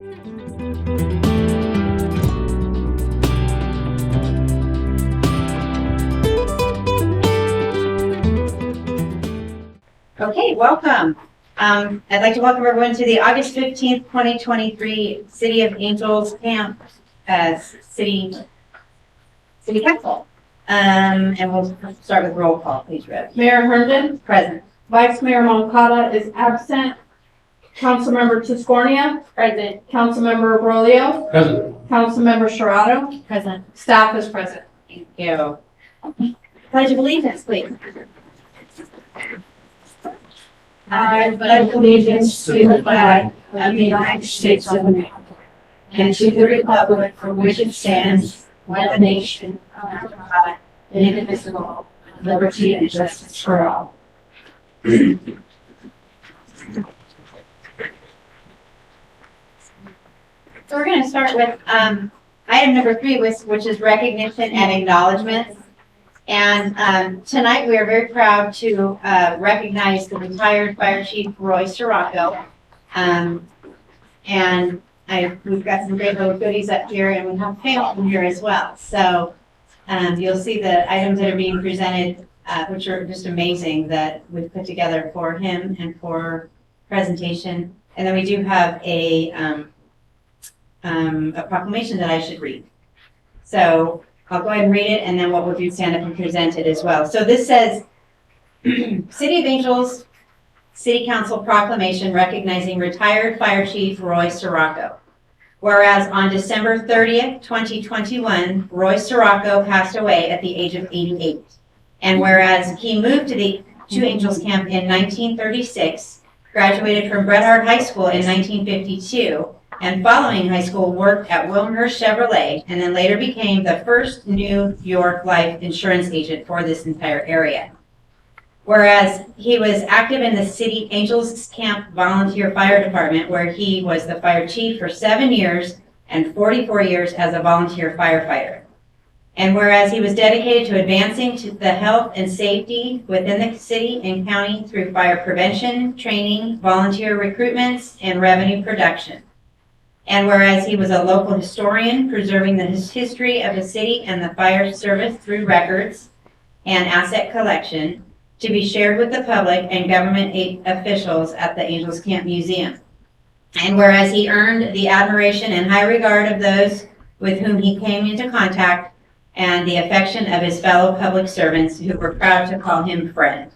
Okay, welcome. I'd like to welcome everyone to the August 15th, 2023 City of Angels Camp City Council. And we'll start with roll call, please, Rev. Mayor Herndon. Present. Vice Mayor Moncada is absent. Councilmember Tiscornia. Present. Councilmember Broglio. Present. Councilmember Sherrado. Present. Staff is present. Thank you. Pledge of allegiance, please. I pledge allegiance to the flag of the United States of America and to the republic for which it stands, one nation, under God, indivisible, with liberty and justice for all. So we're going to start with item number 3, which is recognition and acknowledgement. And tonight we are very proud to recognize the retired Fire Chief Roy Sirocco. And we've got some great little goodies up here, and we have panel here as well. So you'll see the items that are being presented, which are just amazing, that we've put together for him and for presentation. And then we do have a proclamation that I should read. So I'll go ahead and read it, and then what we'll do is stand up and present it as well. So this says, City of Angels City Council proclamation recognizing retired Fire Chief Roy Sirocco. Whereas on December 30th, 2021, Roy Sirocco passed away at the age of 88. And whereas he moved to Angels Camp in 1936, graduated from Bret Harte High School in 1952, and following high school worked at Wilmhurst Chevrolet, and then later became the first New York Life insurance agent for this entire area. Whereas he was active in the City Angels Camp Volunteer Fire Department, where he was the fire chief for 7 years and 44 years as a volunteer firefighter. And whereas he was dedicated to advancing to the health and safety within the city and county through fire prevention, training, volunteer recruitments, and revenue production. And whereas he was a local historian, preserving the history of the city and the fire service through records and asset collection to be shared with the public and government officials at the Angels Camp Museum. And whereas he earned the admiration and high regard of those with whom he came into contact and the affection of his fellow public servants who were proud to call him friend.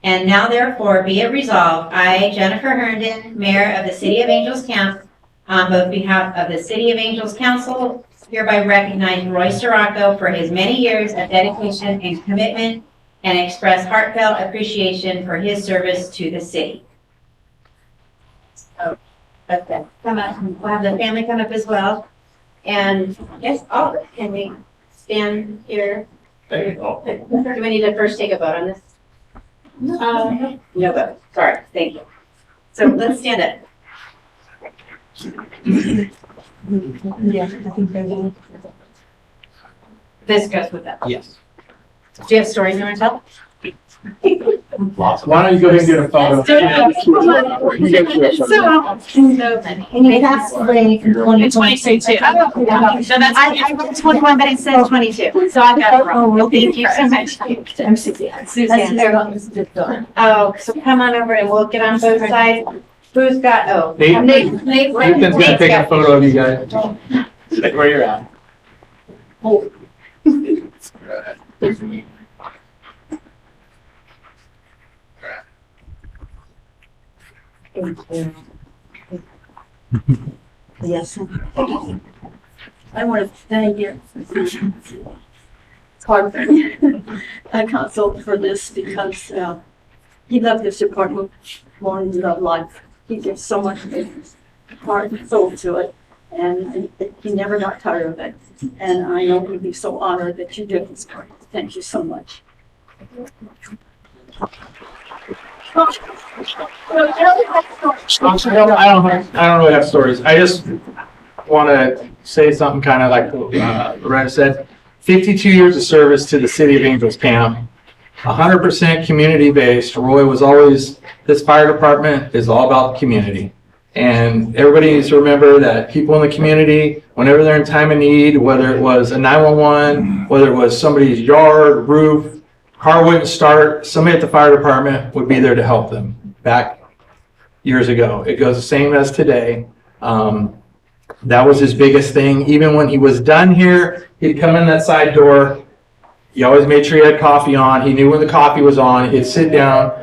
And now therefore be it resolved, I, Jennifer Herndon, Mayor of the City of Angels Camp, on both behalf of the City of Angels Council, hereby recognize Roy Sirocco for his many years of dedication and commitment and express heartfelt appreciation for his service to the city. So, okay. Come up. We'll have the family come up as well. And yes, all of it. Can we stand here? Do we need to first take a vote on this? No vote. Sorry. Thank you. So let's stand up. Yeah, I think they're going. This goes with that. Yes. Do you have stories you want to tell? Why don't you go ahead and get a photo? So many. And you passed away in 22 too. So that's, I wrote 21, but it says 22. So I got it wrong. Oh, Thank you so much. I'm Suzanne. Suzanne. Oh, so come on over and we'll get on both sides. Who's got, oh. Nathan's Nathan's gonna take a photo of you guys. Like where you're at. Oh. Yes. I want to thank you. It's hard for me. I counsel for this because he loved this department more than he loved life. He gives so much heart and soul to it, and he never got tired of it. And I know he'd be so honored that you did this part. Thank you so much. I don't really have stories. I just want to say something kind of like Loretta said. 52 years of service to the City of Angels Camp, 100% community based. Roy was always, this fire department is all about the community. And everybody needs to remember that people in the community, whenever they're in time of need, whether it was a 911, whether it was somebody's yard, roof, car wouldn't start, somebody at the fire department would be there to help them back years ago. It goes the same as today. That was his biggest thing. Even when he was done here, he'd come in that side door. He always made sure he had coffee on. He knew when the coffee was on. He'd sit down.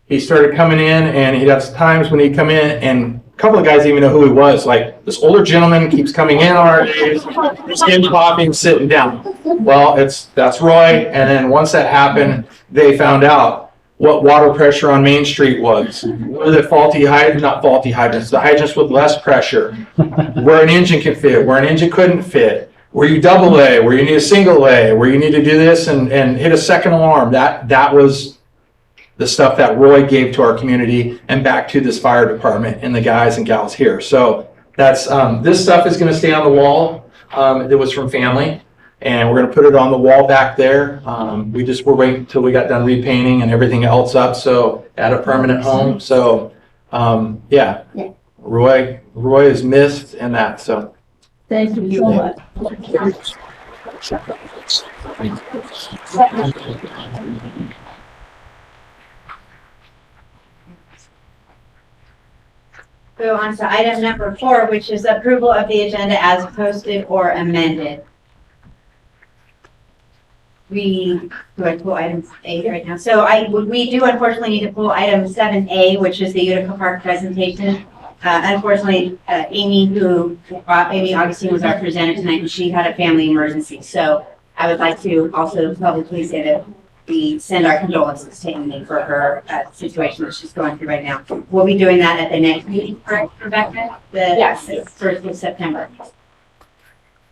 He started coming in, and he'd have times when he'd come in, and a couple of guys didn't even know who he was. Like, this older gentleman keeps coming in on our days, just getting coffee and sitting down. Well, that's Roy. And then once that happened, they found out what water pressure on Main Street was. Were the faulty hydrants, not faulty hydrants, the hydrants with less pressure, where an engine can fit, where an engine couldn't fit, where you double A, where you need a single A, where you need to do this and hit a second alarm. That was the stuff that Roy gave to our community and back to this fire department and the guys and gals here. So that's, this stuff is gonna stay on the wall. It was from family. And we're gonna put it on the wall back there. We're waiting until we got done repainting and everything else up, so at a permanent home. So, yeah, Roy is missed and that, so. Thank you so much. Go on to item number 4, which is approval of the agenda as posted or amended. Do I pull item 8 right now? So we do unfortunately need to pull item 7A, which is the Utica Park presentation. Unfortunately, Amy Augustine was our presenter tonight, and she had a family emergency. So I would like to also publicly say that we send our condolences to Amy for her situation that she's going through right now. We'll be doing that at the next meeting, correct, Rebecca? Yes. 1st of September.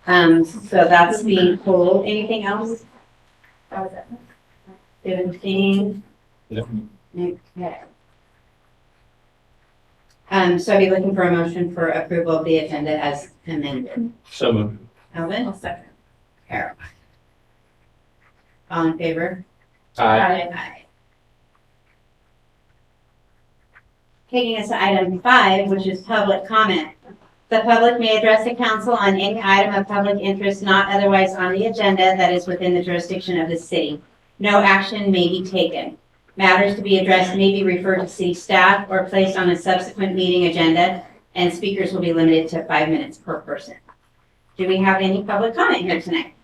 So that's being pulled. Anything else? How was that? 17. Yep. Okay. So I'll be looking for a motion for approval of the agenda as amended. So moved. Alvin? I'll second. Carol? All in favor? Aye. Taking us to item 5, which is public comment. The public may address the council on any item of public interest not otherwise on the agenda that is within the jurisdiction of the city. No action may be taken. Matters to be addressed may be referred to city staff or placed on a subsequent meeting agenda, and speakers will be limited to 5 minutes per person. Do we have any public comment here tonight?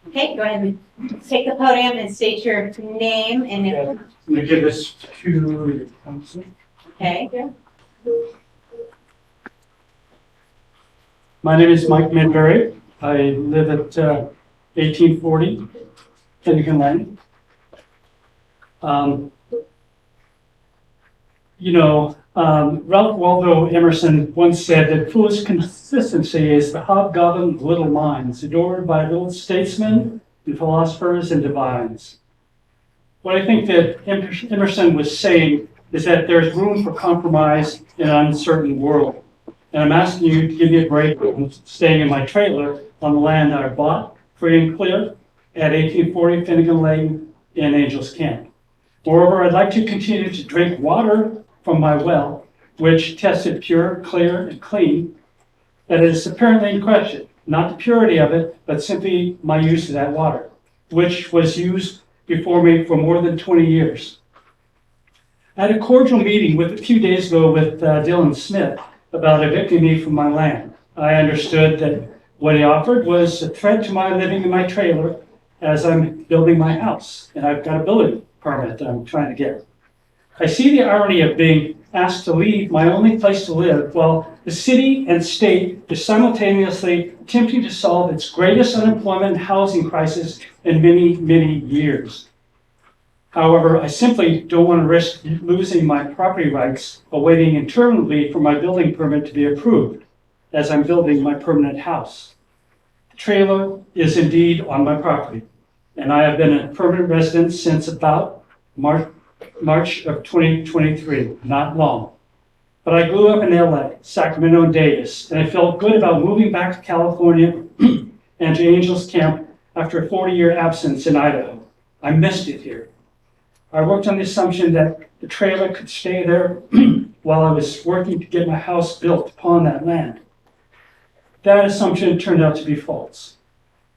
Okay, go ahead and take the podium and state your name and I'm going to give this to the council. okay. My name is Mike Midbury. I live at 1840 Finnegan Lane. Ralph Waldo Emerson once said that foolish consistency is the hobgoblin of little minds, adored by little statesmen and philosophers and divines. What I think that Emerson was saying is that there's room for compromise in an uncertain world. And I'm asking you to give me a break from staying in my trailer on the land that I bought free and clear at 1840 Finnegan Lane in Angels Camp. Moreover, I'd like to continue to drink water from my well, which tested pure, clear, and clean, that is apparently in question. Not the purity of it, but simply my use of that water, which was used before me for more than 20 years. I had a cordial meeting a few days ago with Dylan Smith about evicting me from my land. I understood that what he offered was a threat to my living in my trailer as I'm building my house, and I've got a building permit that I'm trying to get. I see the irony of being asked to leave my only place to live while the city and state is simultaneously attempting to solve its greatest unemployment and housing crisis in many, many years. However, I simply don't want to risk losing my property rights while waiting internally for my building permit to be approved as I'm building my permanent house. The trailer is indeed on my property, and I have been a permanent resident since about March of 2023, not long. But I grew up in LA, Sacramento, and Davis, and I felt good about moving back to California and to Angels Camp after a 40-year absence in Idaho. I missed it here. I worked on the assumption that the trailer could stay there while I was working to get my house built upon that land. That assumption turned out to be false.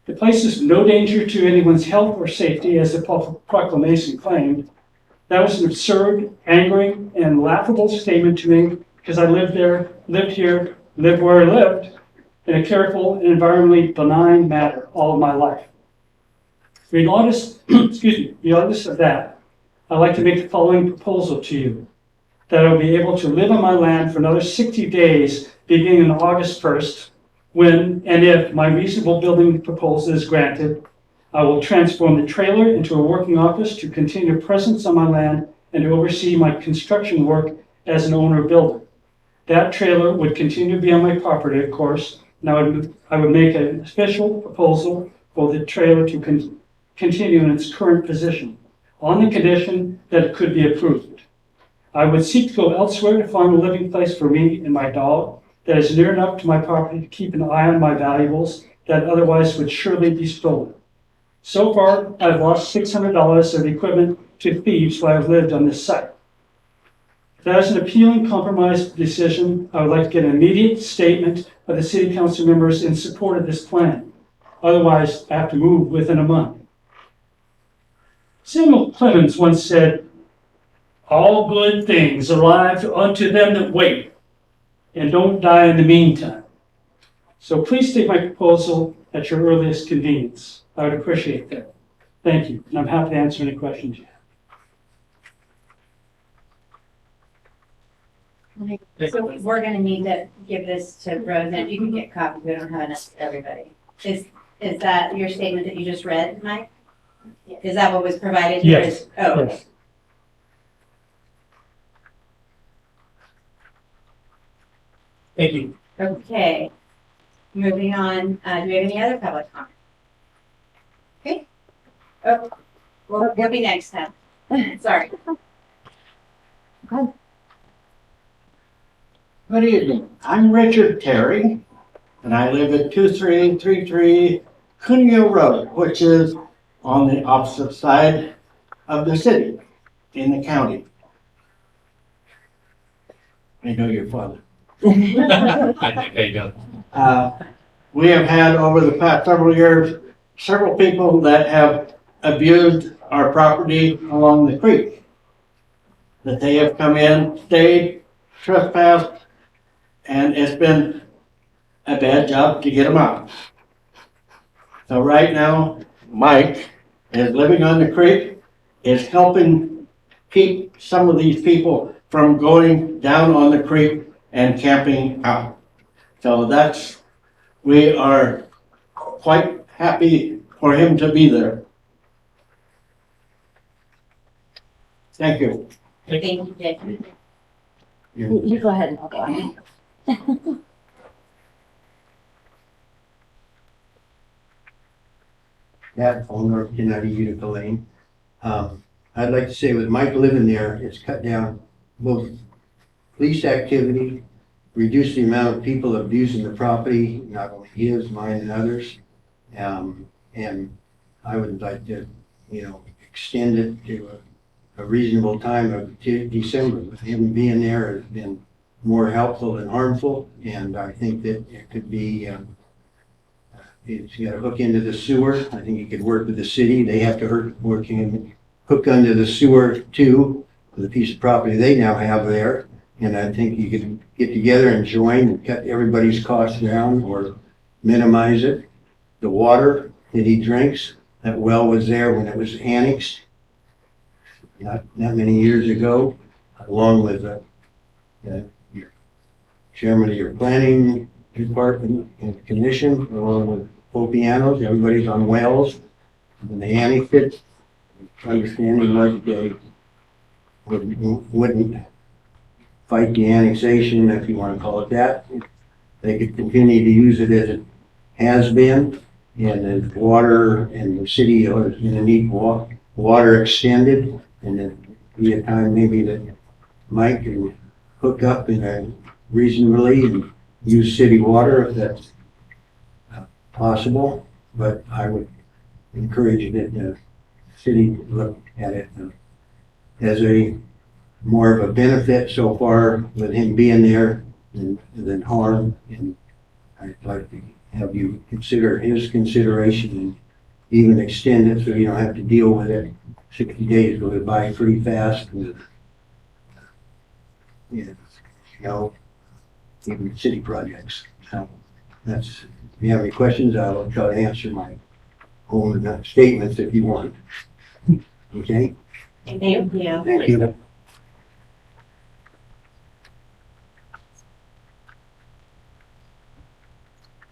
The place is no danger to anyone's health or safety, as the proclamation claimed. That was an absurd, angering, and laughable statement to me because I lived there, lived here, lived where I lived in a careful and environmentally benign manner all of my life. Regardless, regardless of that, I'd like to make the following proposal to you: that I'll be able to live on my land for another 60 days beginning on August 1st, when and if my reasonable building proposal is granted. I will transform the trailer into a working office to continue presence on my land and to oversee my construction work as an owner builder. That trailer would continue to be on my property, of course, and I would make an official proposal for the trailer to continue in its current position, on the condition that it could be approved. I would seek to go elsewhere to find a living place for me and my dog that is near enough to my property to keep an eye on my valuables that otherwise would surely be stolen. So far, I've lost $600 of equipment to thieves while I've lived on this site. If that is an appealing compromise decision, I would like to get an immediate statement of the city council members in support of this plan. Otherwise, I have to move within a month. Samuel Clemens once said, "All good things arrive unto them that wait, and don't die in the meantime." So please take my proposal at your earliest convenience. I would appreciate that. Thank you, and I'm happy to answer any questions you have. So we're gonna need to give this to Rose, and if you can get copies, we don't have enough for everybody. Is that your statement that you just read, Mike? Is that what was provided here? Yes. Oh, okay. Yes. Thank you. Okay. Moving on, do we have any other public comment? Okay. Oh, well, we'll be next time. Sorry. Good evening. I'm Richard Terry, and I live at 2333 Cuneo Road, which is on the opposite side of the city in the county. I know your father. We have had over the past several years, several people that have abused our property along the creek. That they have come in, stayed, trespassed, and it's been a bad job to get them out. So right now, Mike is living on the creek, is helping keep some of these people from going down on the creek and camping out. So we are quite happy for him to be there. Thank you. Thank you, Jake. You go ahead and I'll go ahead. That owner of Kennedy Utica Lane. I'd like to say with Mike living there, it's cut down both police activity, reduced the amount of people abusing the property, not only his, mine, and others. And I would like to, extend it to a reasonable time of December. With him being there has been more helpful than harmful, and I think that it could be, it's got to hook into the sewer. I think he could work with the city. They have to hook under the sewer too, for the piece of property they now have there. And I think you could get together and join and cut everybody's costs down or minimize it. The water that he drinks, that well was there when it was annexed, not many years ago, along with your chairman of your planning department and commission, along with Popianos. Everybody's on wells. When they annexed it, understanding like they wouldn't fight the annexation, if you want to call it that. They could continue to use it as it has been, and the water and the city is going to need water extended, and then be a time maybe that Mike can hook up in a reasonably and use city water if that's possible. But I would encourage that the city look at it as a more of a benefit so far with him being there than harm. And I'd like to have you consider his consideration and even extend it so you don't have to deal with it. 60 days goes by pretty fast. And, you know, even city projects. So that's, if you have any questions, I'll try to answer my own statements if you want. Okay? Thank you. Thank you.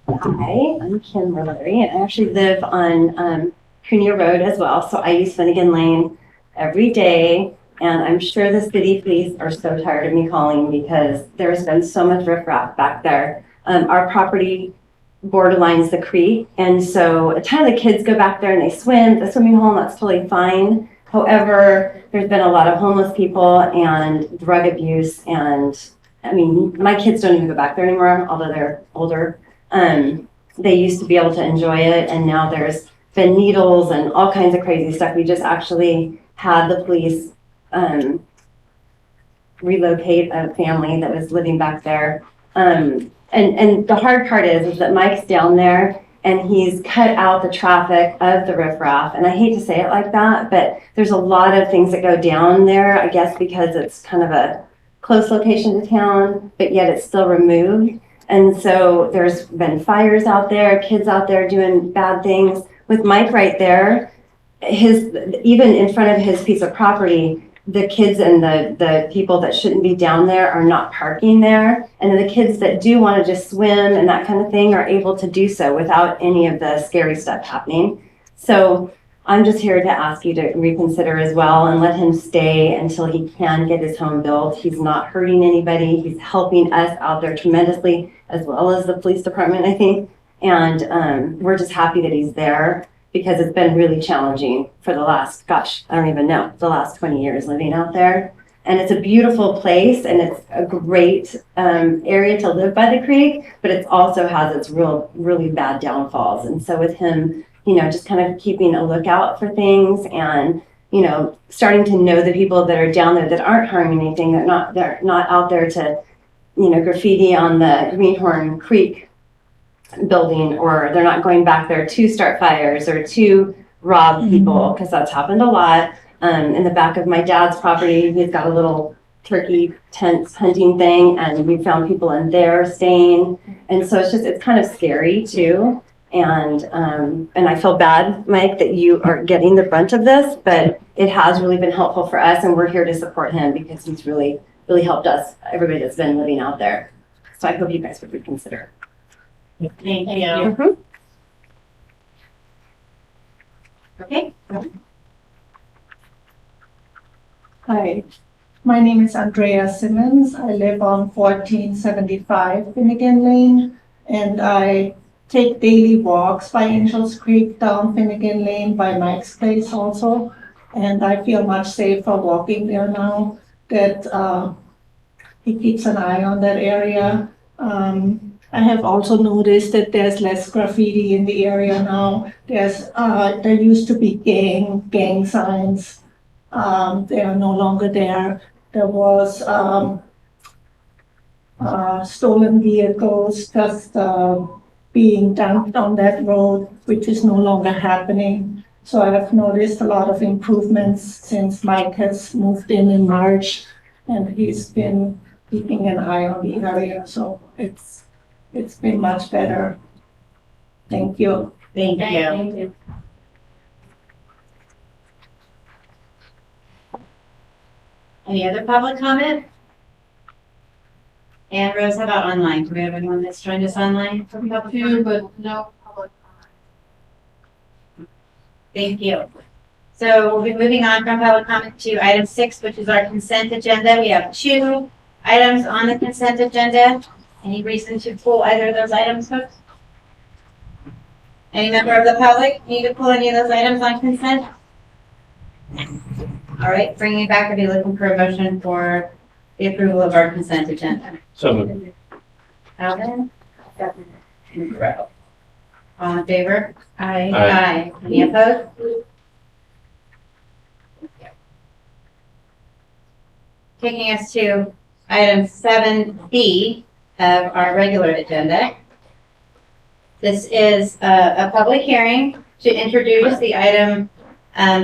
Hi, I'm Kimberly, and I actually live on Cunha Road as well, so I use Finnegan Lane every day, and I'm sure the city police are so tired of me calling because there's been so much riffraff back there. Our property borderlines the creek, and so a ton of the kids go back there and they swim, the swimming hole, and that's totally fine. However, there's been a lot of homeless people and drug abuse, and I mean, my kids don't even go back there anymore, although they're older. They used to be able to enjoy it, and now there's been needles and all kinds of crazy stuff. We just actually had the police relocate a family that was living back there. And the hard part is that Mike's down there and he's cut out the traffic of the riffraff. And I hate to say it like that, but there's a lot of things that go down there, I guess, because it's kind of a close location to town, but yet it's still removed. And so there's been fires out there, kids out there doing bad things. With Mike right there, even in front of his piece of property, the kids and the people that shouldn't be down there are not parking there. And the kids that do want to just swim and that kind of thing are able to do so without any of the scary stuff happening. So I'm just here to ask you to reconsider as well and let him stay until he can get his home built. He's not hurting anybody. He's helping us out there tremendously, as well as the police department, I think. And we're just happy that he's there because it's been really challenging for the last, gosh, I don't even know, the last 20 years living out there. And it's a beautiful place and it's a great area to live by the creek, but it also has its really bad downfalls. And so with him, you know, just kind of keeping a lookout for things and, you know, starting to know the people that are down there that aren't harming anything, they're not out there to, you know, graffiti on the Greenhorn Creek building, or they're not going back there to start fires or to rob people, because that's happened a lot. In the back of my dad's property, he's got a little turkey tent hunting thing, and we found people in there staying. And so it's kind of scary too. And I feel bad, Mike, that you are getting the brunt of this, but it has really been helpful for us, and we're here to support him because he's really helped us, everybody that's been living out there. So I hope you guys would reconsider. Thank you. Okay. Hi, my name is Andrea Simmons. I live on 1475 Finnegan Lane, and I take daily walks by Angels Creek down Finnegan Lane by Mike's place also. And I feel much safer walking there now that he keeps an eye on that area. I have also noticed that there's less graffiti in the area now. There used to be gang signs. They are no longer there. There was stolen vehicles just being dumped on that road, which is no longer happening. So I have noticed a lot of improvements since Mike has moved in March, and he's been keeping an eye on the area. So it's been much better. Thank you. Thank you. Any other public comment? And Rose, how about online? Do we have anyone that's joined us online for public comment? But no public comment. Thank you. So we'll be moving on from public comment to item 6, which is our consent agenda. We have 2 items on the consent agenda. Any reason to pull either of those items, folks? Any member of the public need to pull any of those items on consent? All right, bringing it back, I'll be looking for a motion for the approval of our consent agenda. So moved. Alvin? All in favor? Aye. Aye. Any opposed? taking us to item 7B of our regular agenda. This is a public hearing to introduce the item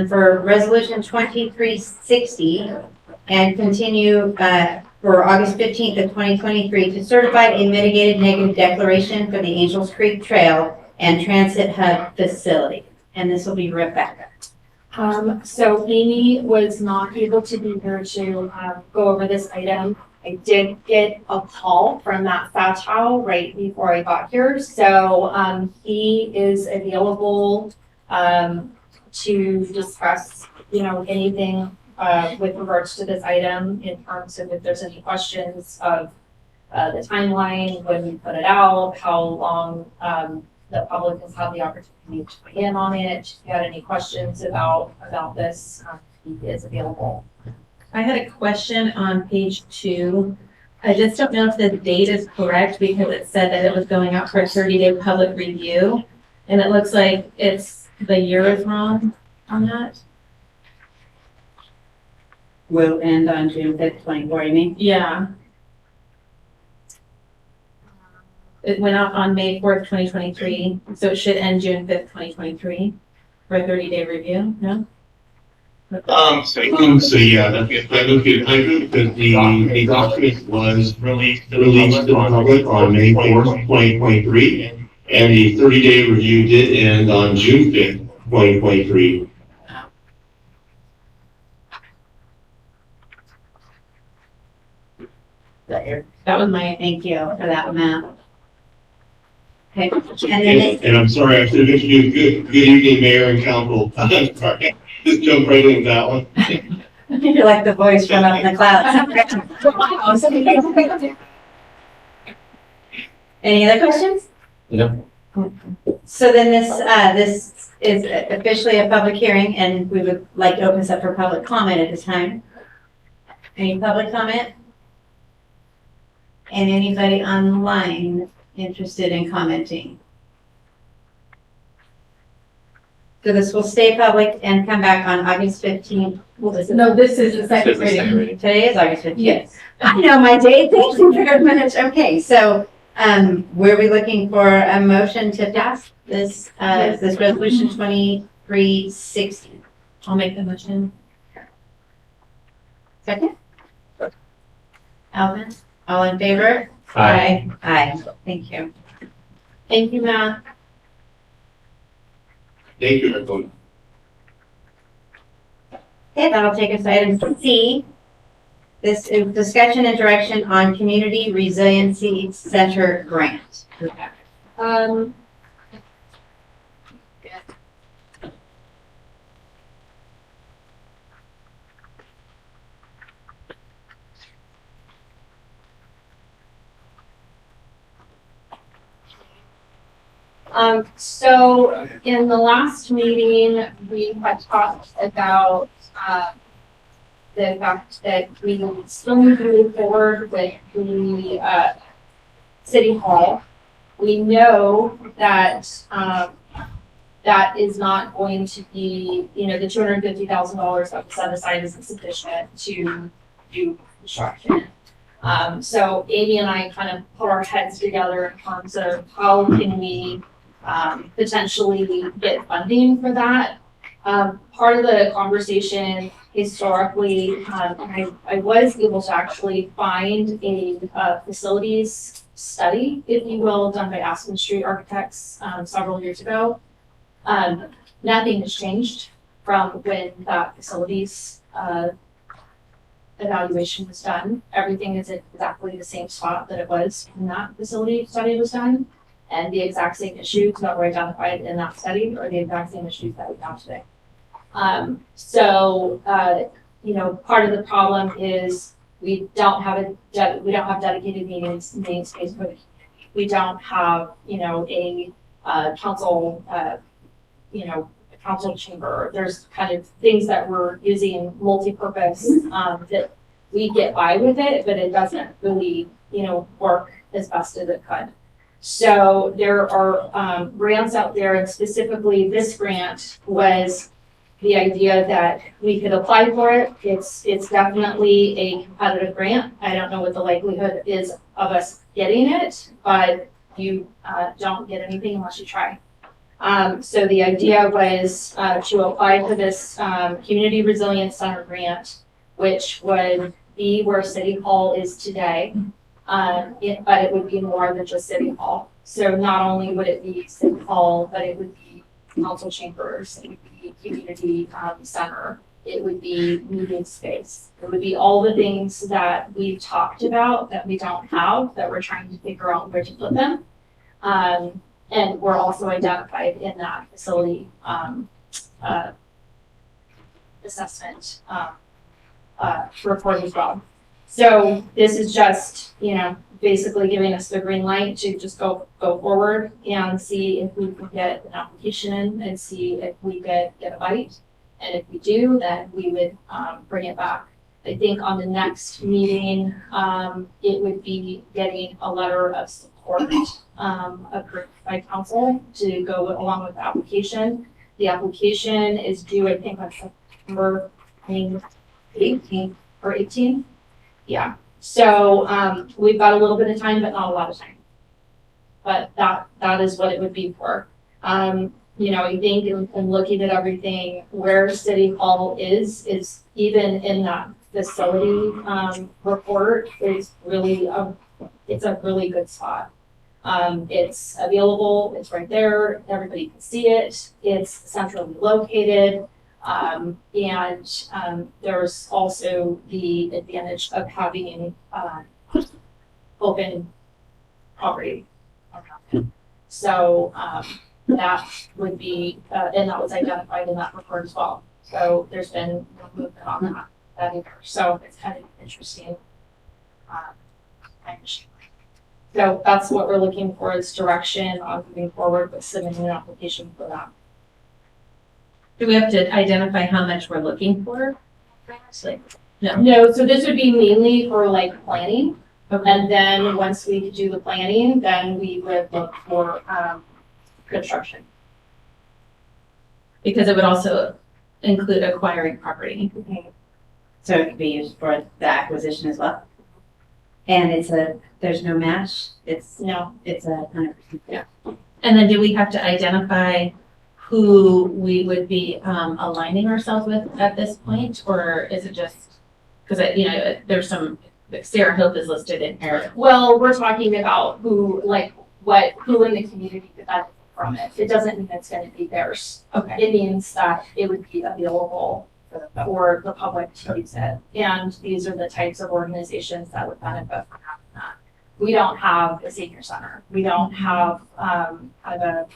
for Resolution 2360 and continue for August 15th of 2023 to certify a mitigated negative declaration for the Angels Creek Trail and Transit Hub facility. And this will be Rebecca. So Amy was not able to be here to go over this item. I did get a call from Matt Fachow right before I got here. So he is available to discuss, anything with regards to this item in terms of if there's any questions of the timeline, when we put it out, how long the public has had the opportunity to weigh in on it. If you had any questions about this, he is available. I had a question on page 2. I just don't know if the date is correct because it said that it was going out for a 30-day public review. And it looks like the year is wrong on that. Will end on June 5th, 24, you mean? Yeah. It went out on May 4th, 2023. So it should end June 5th, 2023 for a 30-day review, no? So yeah, I agree because the document was released to the public on May 4th, 2023, and the 30-day review did end on June 5th, 2023. That was my thank you for that, Matt. Okay, and then And I'm sorry, I should have introduced good evening, Mayor and Council. I'm sorry, just jump right into that one. you're like the voice from up in the clouds. Any other questions? No. So then this is officially a public hearing, and we would like to open this up for public comment at this time. Any public comment? And anybody online interested in commenting? So this will stay public and come back on August 15th. No, this is the second reading. Today is August 15th. Yes. I know my date. Thank you very much. Okay, so were we looking for a motion to pass this this resolution 2360? I'll make the motion. Second? Alvin? All in favor? Aye. Aye. Thank you. Thank you, Matt. Thank you, everyone. Okay, that'll take us to item C. This is discussion and direction on Community Resiliency Center grant. So in the last meeting, we had talked about the fact that we still need to move forward with the city hall. We know that that is not going to be, the $250,000 that was set aside isn't sufficient to do construction. So Amy and I kind of put our heads together in terms of how can we potentially get funding for that. Part of the conversation historically, I was able to actually find a facilities study, if you will, done by Aspen Street Architects several years ago. Nothing has changed from when that facilities evaluation was done. Everything is in exactly the same spot that it was when that facility study was done. And the exact same issues that were identified in that study are the exact same issues that we have today. Part of the problem is we don't have dedicated meeting space for the community. We don't have, a council, council chamber. There's kind of things that we're using multi-purpose that we get by with it, but it doesn't really, work as best as it could. So there are grants out there, and specifically this grant was the idea that we could apply for it. It's definitely a competitive grant. I don't know what the likelihood is of us getting it, but you don't get anything unless you try. So the idea was to apply for this Community Resilience Center grant, which would be where City Hall is today, but it would be more than just City Hall. So not only would it be City Hall, but it would be council chambers, it would be community center, it would be meeting space. It would be all the things that we've talked about that we don't have, that we're trying to figure out where to put them. And we're also identified in that facility assessment report as well. So this is just, basically giving us the green light to just go forward and see if we can get an application in and see if we get a bite. And if we do, then we would bring it back. I think on the next meeting, it would be getting a letter of support approved by council to go along with the application. The application is due, I think, on September 18th or 18th. Yeah. So we've got a little bit of time, but not a lot of time. But that is what it would be for. I think in looking at everything, where City Hall is even in that facility report is really it's a really good spot. It's available, it's right there, everybody can see it, it's centrally located, and there's also the advantage of having open property. So that would be, and that was identified in that report as well. So there's been no movement on that either. So it's kind of interesting. So that's what we're looking for, is direction on moving forward with submitting an application for that. Do we have to identify how much we're looking for? No, so this would be mainly for like planning. Okay. And then once we do the planning, then we would look for construction. Because it would also include acquiring property. So it could be used for the acquisition as well. And there's no match, it's No. a 100%. Yeah. And then do we have to identify who we would be aligning ourselves with at this point? Or is it just, because there's some, Sarah Hope is listed in here. Well, we're talking about who in the community could benefit from it. It doesn't mean it's going to be theirs. Okay. It means that it would be available for the public to use it. And these are the types of organizations that would benefit from having that. We don't have a senior center. We don't have kind of a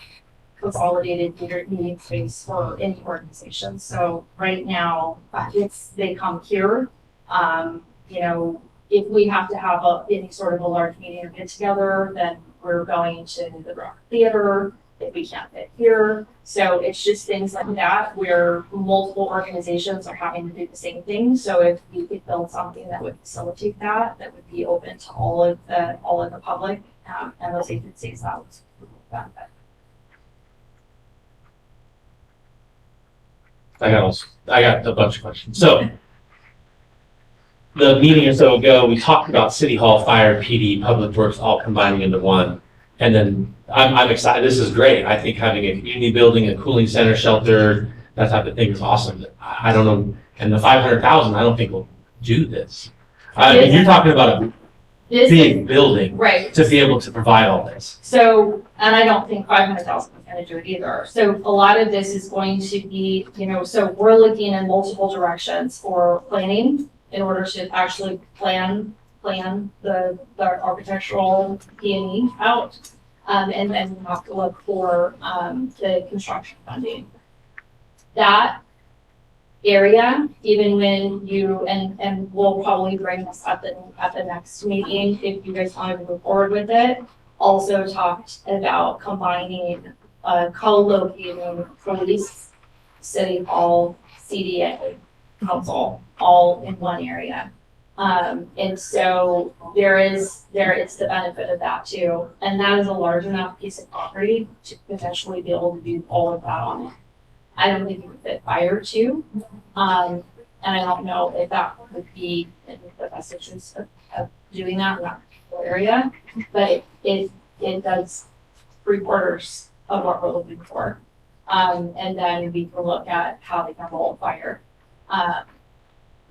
consolidated meeting space for any organization. So right now, they come here. If we have to have any sort of a large meeting or get together, then we're going to the Rock Theater if we can't fit here. So it's just things like that where multiple organizations are having to do the same thing. So if we could build something that would facilitate that would be open to all of the public and those agencies, that would benefit. I got a bunch of questions. So the meeting or so ago, we talked about City Hall, Fire, PD, Public Works all combining into one. And then I'm excited. This is great. I think having a community building, a cooling center, shelter, that type of thing is awesome. I don't know. And the 500,000, I don't think will do this. You're talking about a big building, right, to be able to provide all this. So, and I don't think 500,000 is going to do it either. So a lot of this is going to be, so we're looking in multiple directions for planning in order to actually plan the architectural P&E out. And then we have to look for the construction funding. That area, even when you, and we'll probably bring this up at the next meeting if you guys want to move forward with it, also talked about combining, co-locating police, City Hall, CDA, council, all in one area. And so it's the benefit of that too. And that is a large enough piece of property to potentially be able to do all of that on it. I don't think it would fit fire too. And I don't know if that would be in the best interest of doing that in that particular area, but it does 3/4 of what we're looking for. And then we can look at how they can roll fire,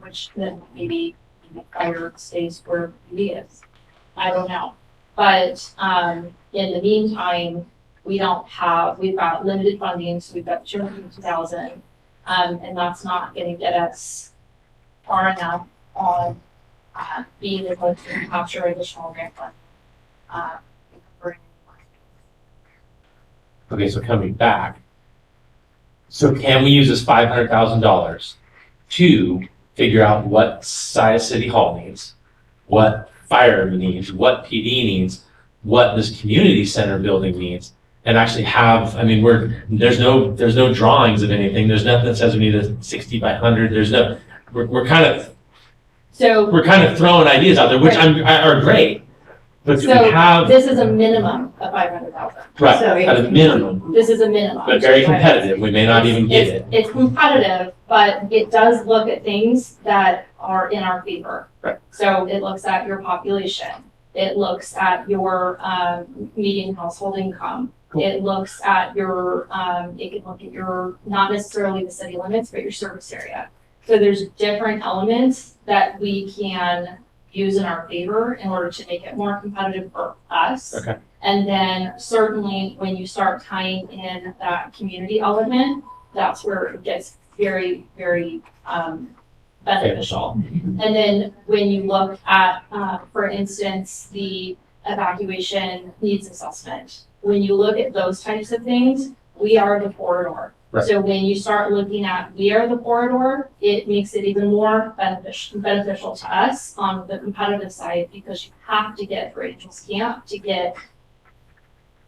which then maybe fire stays where it is. I don't know. But in the meantime, we've got limited funding, so we've got 250,000, and that's not going to get us far enough on being able to capture additional grant funding. Okay, so coming back, so can we use this $500,000 to figure out what size City Hall needs, what fire needs, what PD needs, what this community center building needs, and actually have, I mean, there's no drawings of anything. There's nothing that says we need a 60 by 100. We're kind of throwing ideas out there, which are great. But do we have, this is a minimum of 500,000. right, So at a minimum, This is a minimum. but very competitive. We may not even get it. It's competitive, but it does look at things that are in our favor. Right. So it looks at your population. It looks at your median household income. Cool. It looks at your, it can look at your, not necessarily the city limits, but your service area. So there's different elements that we can use in our favor in order to make it more competitive for us. Okay. And then certainly when you start tying in that community element, that's where it gets very, very beneficial. And then when you look at, for instance, the evacuation needs assessment, when you look at those types of things, we are the corridor. Right. So when you start looking at we are the corridor, it makes it even more beneficial to us on the competitive side, because you have to get through Angels Camp to get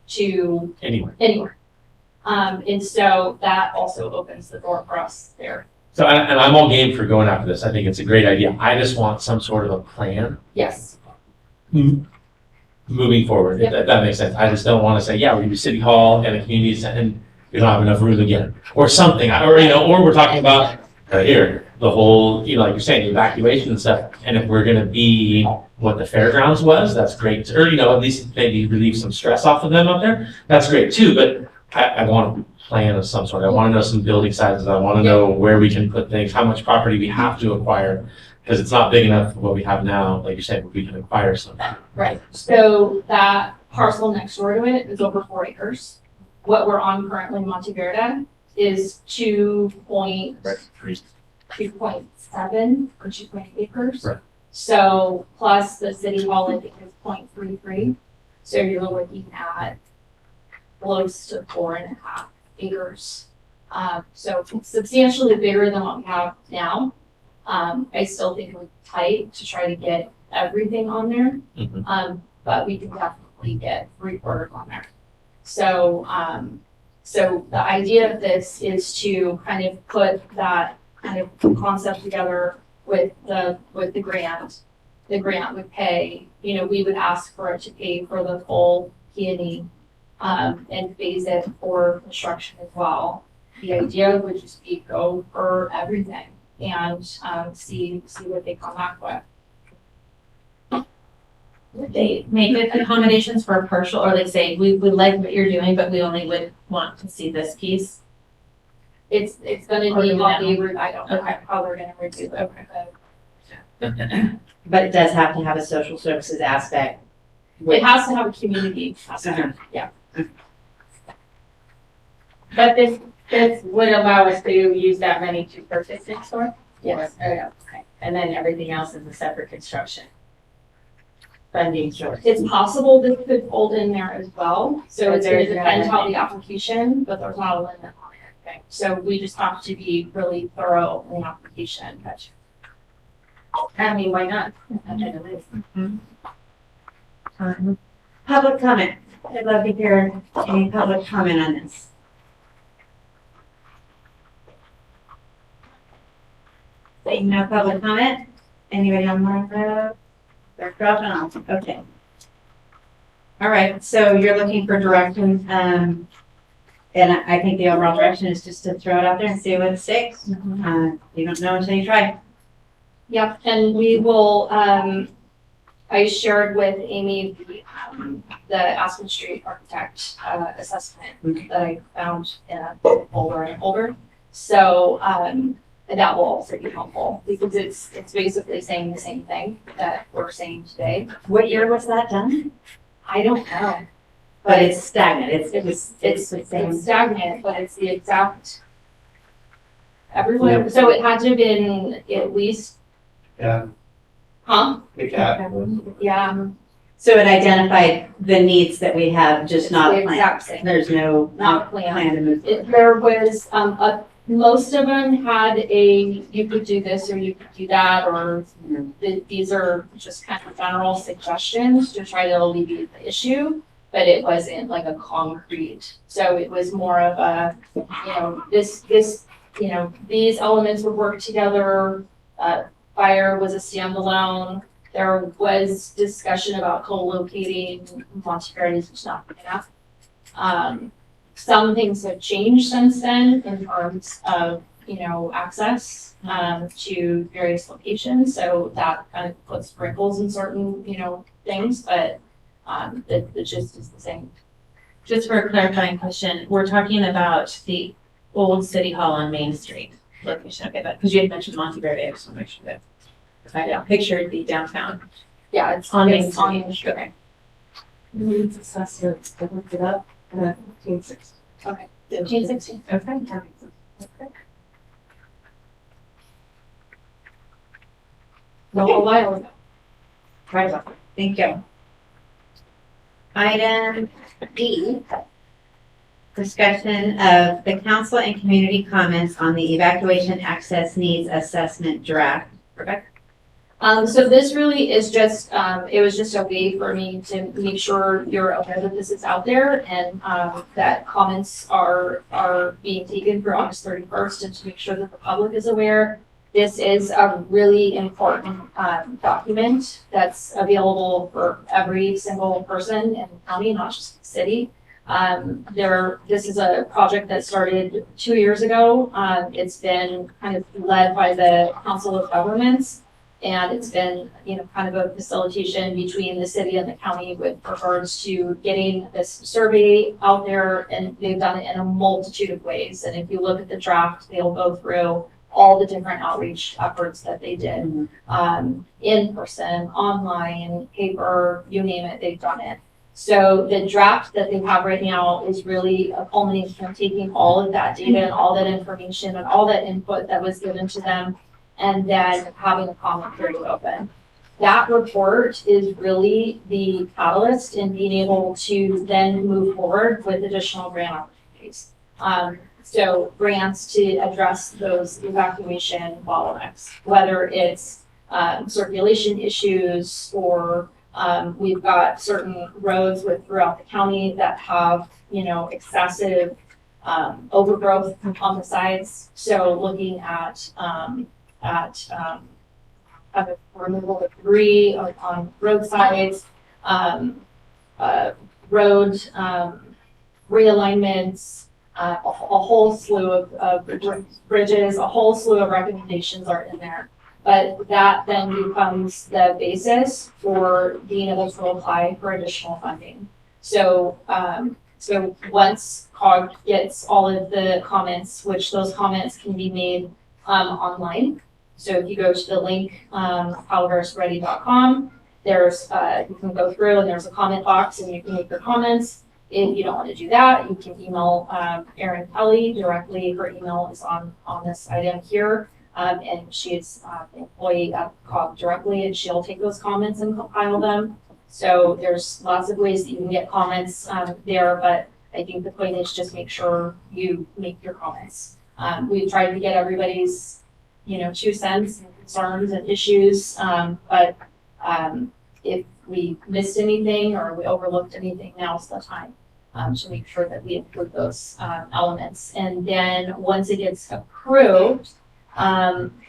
to anywhere. And so that also opens the door for us there. So, and I'm all game for going after this. I think it's a great idea. I just want some sort of a plan Yes. moving forward, Yep. if that makes sense. I just don't want to say, yeah, we do City Hall and a community center, and we don't have enough room again, or something, or we're talking about here, the whole, like you're saying, evacuation and stuff. And if we're gonna be what the fairgrounds was, that's great. Or, at least maybe relieve some stress off of them up there. That's great too, but I want a plan of some sort. I want to know some building sizes. I want to know where we can put things, how much property we have to acquire, because it's not big enough for what we have now. Like you're saying, we can acquire some. Right. So that parcel next door to it is over 4 acres. What we're on currently in Monteverde is 2.7 or 2.8 acres. Right. So plus the city hall, I think is 0.33. So you're looking at close to 4.5 acres. So it's substantially bigger than what we have now. I still think it would be tight to try to get everything on there. Mhm. But we can definitely get 3/4 on there. So, so the idea of this is to kind of put that kind of concept together with the grant. The grant would pay, we would ask for it to pay for the full P&E, and phase it for construction as well. The idea would just be go for everything and, see what they come back with. Would they make it accommodations for a partial, or like say, we would like what you're doing, but we only would want to see this piece? It's gonna Or be do what that. they, I don't know Okay. how they're gonna review it. But it does have to have a social services aspect. It has to have a community aspect, yeah. But this would allow us to use that money to purchase next door? Yes. Oh, yeah, okay. And then everything else is a separate construction funding source. It's possible this could fold in there as well, so But it's gonna there's no depend how limit. the application, but there's not a limit on it. Okay. So we just have to be really thorough in the application. I mean, why not? At the end of it. Public comment. I'd love to hear any public comment on this. Saying no public comment? Anybody online? They're dropping off. Okay. All right, so you're looking for direction, And I think the overall direction is just to throw it out there and see what sticks. You don't know until you try. Yep, and we will, I shared with Amy the Aspen Street architect assessment that I found in a folder. So that will also be helpful because it's basically saying the same thing that we're saying today. What year was that done? I don't know. But it's stagnant. It's stagnant, but it's the exact. Everyone, so it had to have been at least. Yeah. Huh? Yeah. Yeah. So it identified the needs that we have, just not a the plan. exact same. There's no Not a plan. plan to move. There was, most of them had you could do this or you could do that, or these are just kind of general suggestions to try to alleviate the issue, but it wasn't like a concrete. So it was more of a, these elements would work together. Fire was a standalone. There was discussion about co-locating Monteverdes, which is not good enough. Some things have changed since then in terms of, access to various locations. So that kind of puts wrinkles in certain, things, but the gist is the same. Just for a clarifying question, we're talking about the old City Hall on Main Street location, okay, because you had mentioned Monteverde, I just want to make sure that I pictured the downtown. Yeah, it's On Main it's on Street. Main Street. Okay. Needs assessment, I looked it up, 1560. Okay. 1516. Okay. No, a while ago. Right about that. Thank you. Item D, discussion of the council and community comments on the evacuation access needs assessment draft. Rebecca? So this really is just, it was just a way for me to make sure you're aware that this is out there and that comments are being taken for August 31st, and to make sure that the public is aware. This is a really important document that's available for every single person in the county, not just the city. This is a project that started 2 years ago. It's been kind of led by the Council of Governments, and it's been, kind of a facilitation between the city and the county with regards to getting this survey out there, and they've done it in a multitude of ways. And if you look at the draft, they'll go through all the different outreach efforts that they did, in person, online, paper, you name it, they've done it. So the draft that they have right now is really a culmination of taking all of that data and all that information and all that input that was given to them, and then having a comment period open. That report is really the catalyst in being able to then move forward with additional grant opportunities. So grants to address those evacuation bottlenecks, whether it's circulation issues or we've got certain roads throughout the county that have, excessive overgrowth on the sides. So looking at removal of debris on roadsides, road realignments, a whole slew of bridges, a whole slew of recommendations are in there. But that then becomes the basis for being able to apply for additional funding. So, so once COG gets all of the comments, which those comments can be made online. So if you go to the link, calaverasready.com, there's, you can go through and there's a comment box and you can make your comments. If you don't want to do that, you can email Erin Kelly directly. Her email is on this item here. And she's an employee at COG directly, and she'll take those comments and compile them. So there's lots of ways that you can get comments there, but I think the point is just make sure you make your comments. We've tried to get everybody's, 2 cents and concerns and issues, but if we missed anything or we overlooked anything, now's the time to make sure that we include those elements. And then once it gets approved,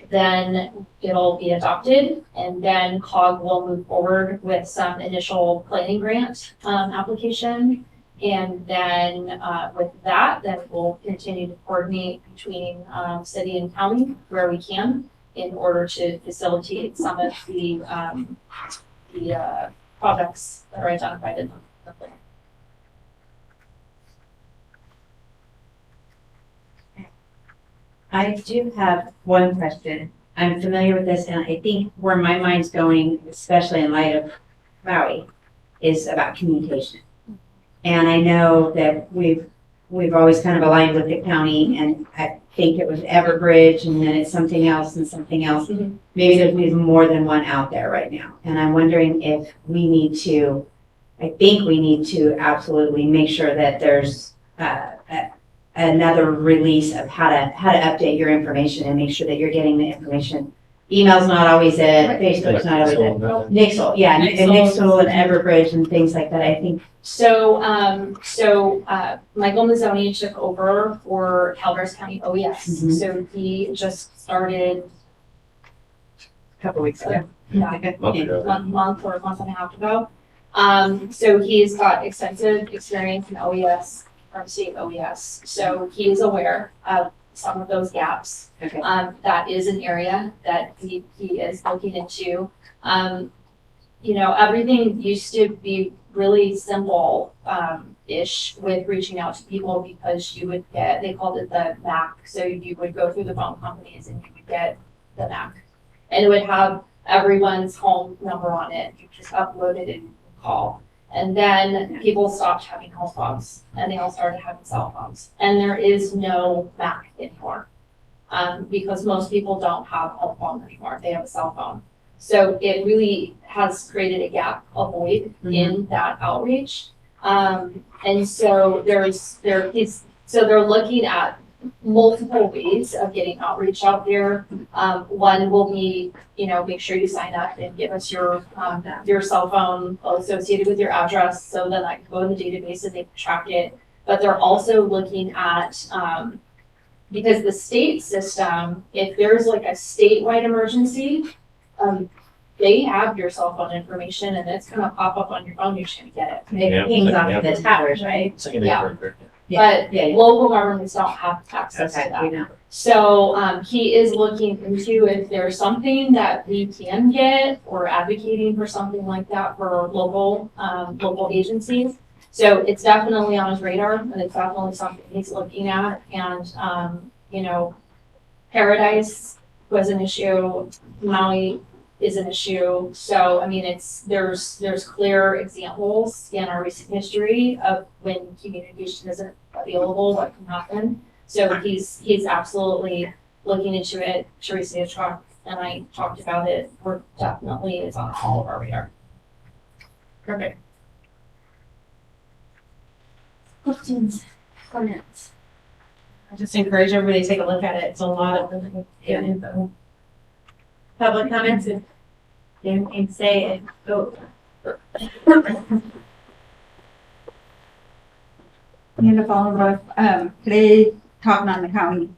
then it'll be adopted, and then COG will move forward with some initial planning grant application. And then with that, then we'll continue to coordinate between city and county where we can in order to facilitate some of the projects that are identified in the plan. I do have one question. I'm familiar with this, and I think where my mind's going, especially in light of Maui, is about communication. And I know that we've always kind of aligned with the county, and I think it was Everbridge, and then it's something else and something else. Mhm. Maybe there's more than one out there right now. And I'm wondering if we need to, I think we need to absolutely make sure that there's another release of how to update your information and make sure that you're getting the information. Email's not always it, Facebook's not always it. Nixle, yeah, and Nixle and Everbridge and things like that, I think. So, Michael Mazzoni took over for Calaveras County OES. Mhm. So he just started A couple weeks ago. month or a month and a half ago. So he's got extensive experience in OES, from state OES. So he is aware of some of those gaps. Okay. That is an area that he is looking into. Everything used to be really simple, ish with reaching out to people because you would get, they called it the MAC. So you would go through the phone companies and you would get the MAC. And it would have everyone's home number on it. You just upload it and call. And then people stopped having home phones and they all started having cell phones. And there is no MAC anymore because most people don't have a home phone anymore. They have a cell phone. So it really has created a gap, a void in that outreach. And so they're looking at multiple ways of getting outreach out there. One will be, make sure you sign up and give us your cell phone associated with your address so that I can go in the database and they can track it. But they're also looking at, because the state system, if there's like a statewide emergency, they have your cell phone information and it's gonna pop up on your phone, you're just gonna get it. It hangs off the towers, right? But local governments don't have access to that. We know. So he is looking into if there's something that we can get or advocating for something like that for local agencies. So it's definitely on his radar and it's definitely something he's looking at. And Paradise was an issue, Maui is an issue. So I mean there's clear examples in our recent history of when communication isn't available, what can happen. So he's absolutely looking into it. Teresa talked and I talked about it. We're definitely, it's on all of our radar. Perfect. Questions, comments? I just encourage everybody to take a look at it. It's a lot of really good info. Public comments, if you can say it, go. Today, talking on the county.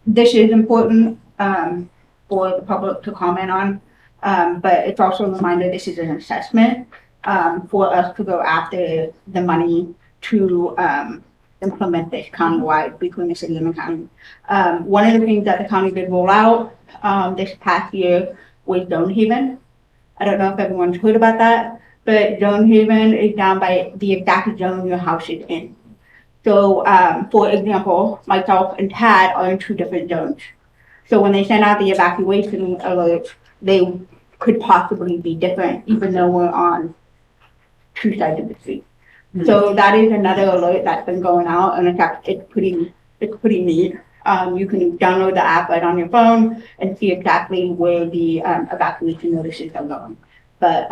This is important for the public to comment on, but it's also a reminder this is an assessment for us to go after the money to implement this countywide between the city and the county. One of the things that the county did roll out this past year was Haven. I don't know if everyone's heard about that, but Haven is down by the exact zone your house is in. So, for example, myself and Tad are in two different zones. So when they send out the evacuation alerts, they could possibly be different, even though we're on two sides of the street. Mm-hmm. So that is another alert that's been going out, and in fact, it's pretty neat. You can download the app right on your phone and see exactly where the evacuation notices are going. But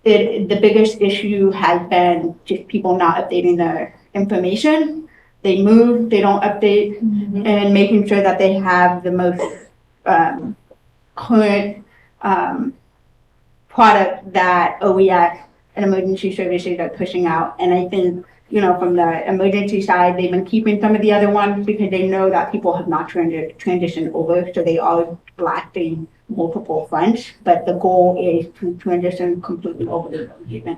the biggest issue has been just people not updating their information. They move, they don't update, and making sure that they have the most current product that OES and emergency services are pushing out. And I think, from the emergency side, they've been keeping some of the other ones because they know that people have not transitioned over, so they are blasting multiple fronts, but the goal is to transition completely over to Haven.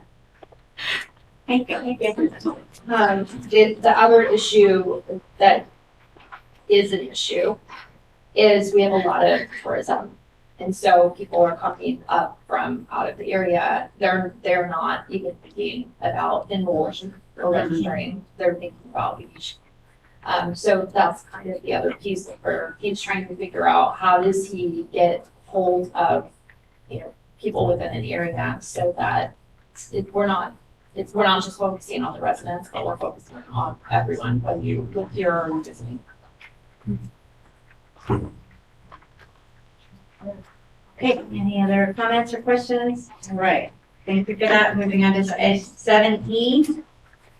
Thank you. The other issue that is an issue is we have a lot of tourism. And so people are coming up from out of the area. They're not even thinking about enrolling or registering. They're thinking about beach. So that's kind of the other piece where he's trying to figure out how does he get hold of, people within an area so that we're not just focusing on the residents, but we're focusing on everyone, whether you live here or visiting. Okay, any other comments or questions? All right, thank you for that. Moving on to 7E,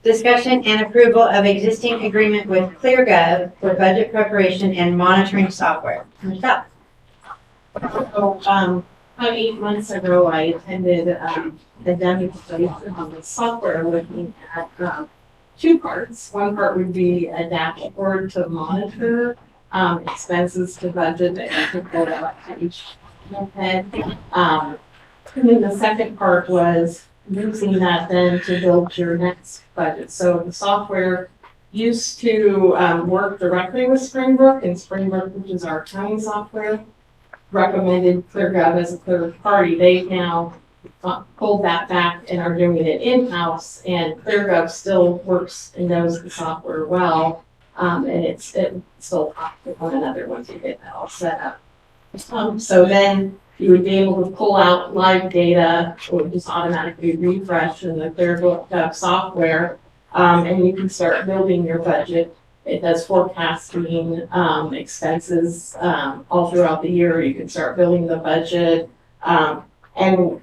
discussion and approval of existing agreement with ClearGov for budget preparation and monitoring software. Michelle? So, about 8 months ago, I attended the demonstration on the software looking at two parts. One part would be a dashboard to monitor expenses to budget that you could go to each head. And then the second part was using that then to build your next budget. So the software used to work directly with Springbrook, and Springbrook, which is our accounting software, recommended ClearGov as a third party. They've now pulled that back and are doing it in-house, and ClearGov still works and knows the software well, and it still talks with one another once you get that all set up. So then you would be able to pull out live data, or just automatically refresh in the ClearGov software, and you can start building your budget. It does forecasting, expenses, all throughout the year. You can start building the budget. And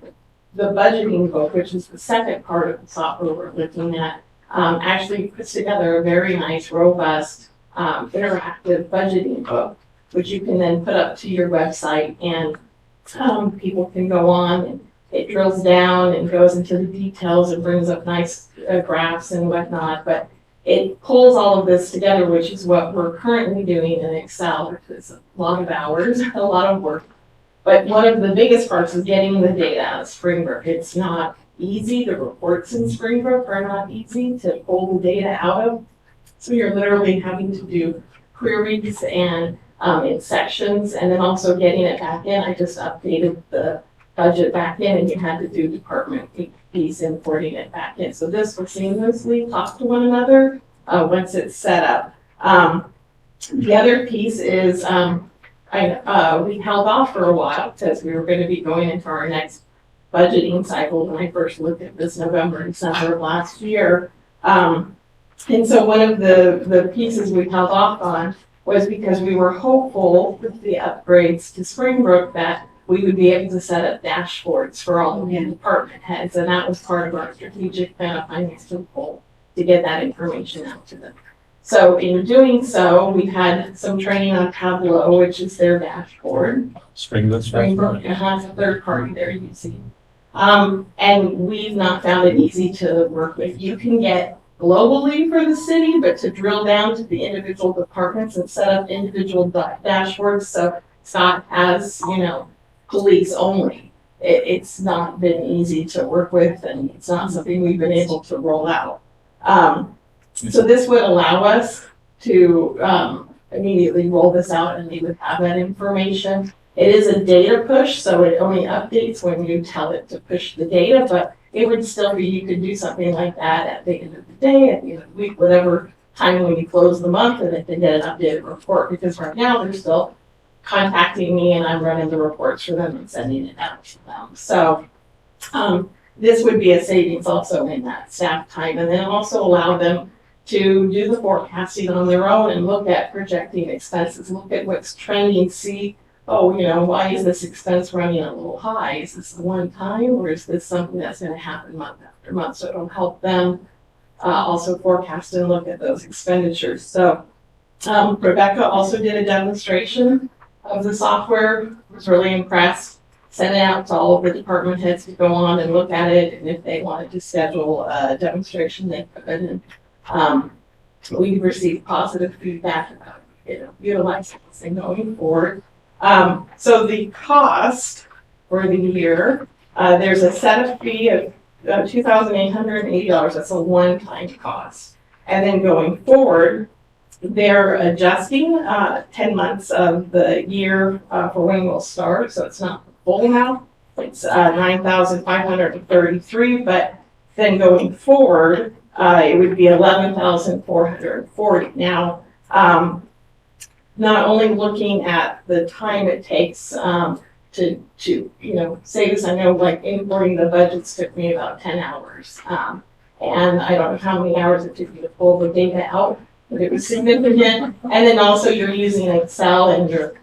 the budgeting book, which is the second part of the software we're looking at, actually puts together a very nice, robust, interactive budgeting book, which you can then put up to your website, and people can go on, and it drills down and goes into the details and brings up nice graphs and whatnot. But it pulls all of this together, which is what we're currently doing in Excel. It's a lot of hours, a lot of work. But one of the biggest parts is getting the data out of Springbrook. It's not easy. The reports in Springbrook are not easy to pull the data out of. So you're literally having to do queries and in sections, and then also getting it back in. I just updated the budget back in, and you had to do department piece importing it back in. So this will seamlessly talk to one another once it's set up. The other piece is we held off for a while because we were going to be going into our next budgeting cycle when I first looked at this November and December of last year. And so one of the pieces we held off on was because we were hopeful with the upgrades to Springbrook that we would be able to set up dashboards for all the department heads. And that was part of our strategic plan of financial goal, to get that information out to them. So in doing so, we've had some training on Tableau, which is their dashboard. Springbrook has a third party they're using. And we've not found it easy to work with. You can get globally for the city, but to drill down to the individual departments and set up individual dashboards, so it's not as, police only. It's not been easy to work with, and it's not something we've been able to roll out. So this would allow us to immediately roll this out, and we would have that information. It is a data push, so it only updates when you tell it to push the data, but it would still be, you could do something like that at the end of the day, at the end of the week, whatever time when you close the month, and then get an updated report, because right now they're still contacting me and I'm running the reports for them and sending it out to them. So this would be a savings also in that staff time, and then also allow them to do the forecasting on their own and look at projecting expenses, look at what's trending, see, why is this expense running a little high? Is this a one time, or is this something that's going to happen month after month? So it'll help them also forecast and look at those expenditures. So Rebecca also did a demonstration of the software, was really impressed, sent it out to all of the department heads to go on and look at it, and if they wanted to schedule a demonstration, they could. And we received positive feedback about utilizing this and going forward. So the cost for the year, there's a setup fee of $2,880. That's a one-time cost. And then going forward, they're adjusting 10 months of the year for when we'll start. So it's not full now. It's 9,533, but then going forward, it would be 11,440. Now, not only looking at the time it takes to say this, I know like importing the budgets took me about 10 hours. And I don't know how many hours it took me to pull the data out, but it was significant. And then also you're using Excel and you're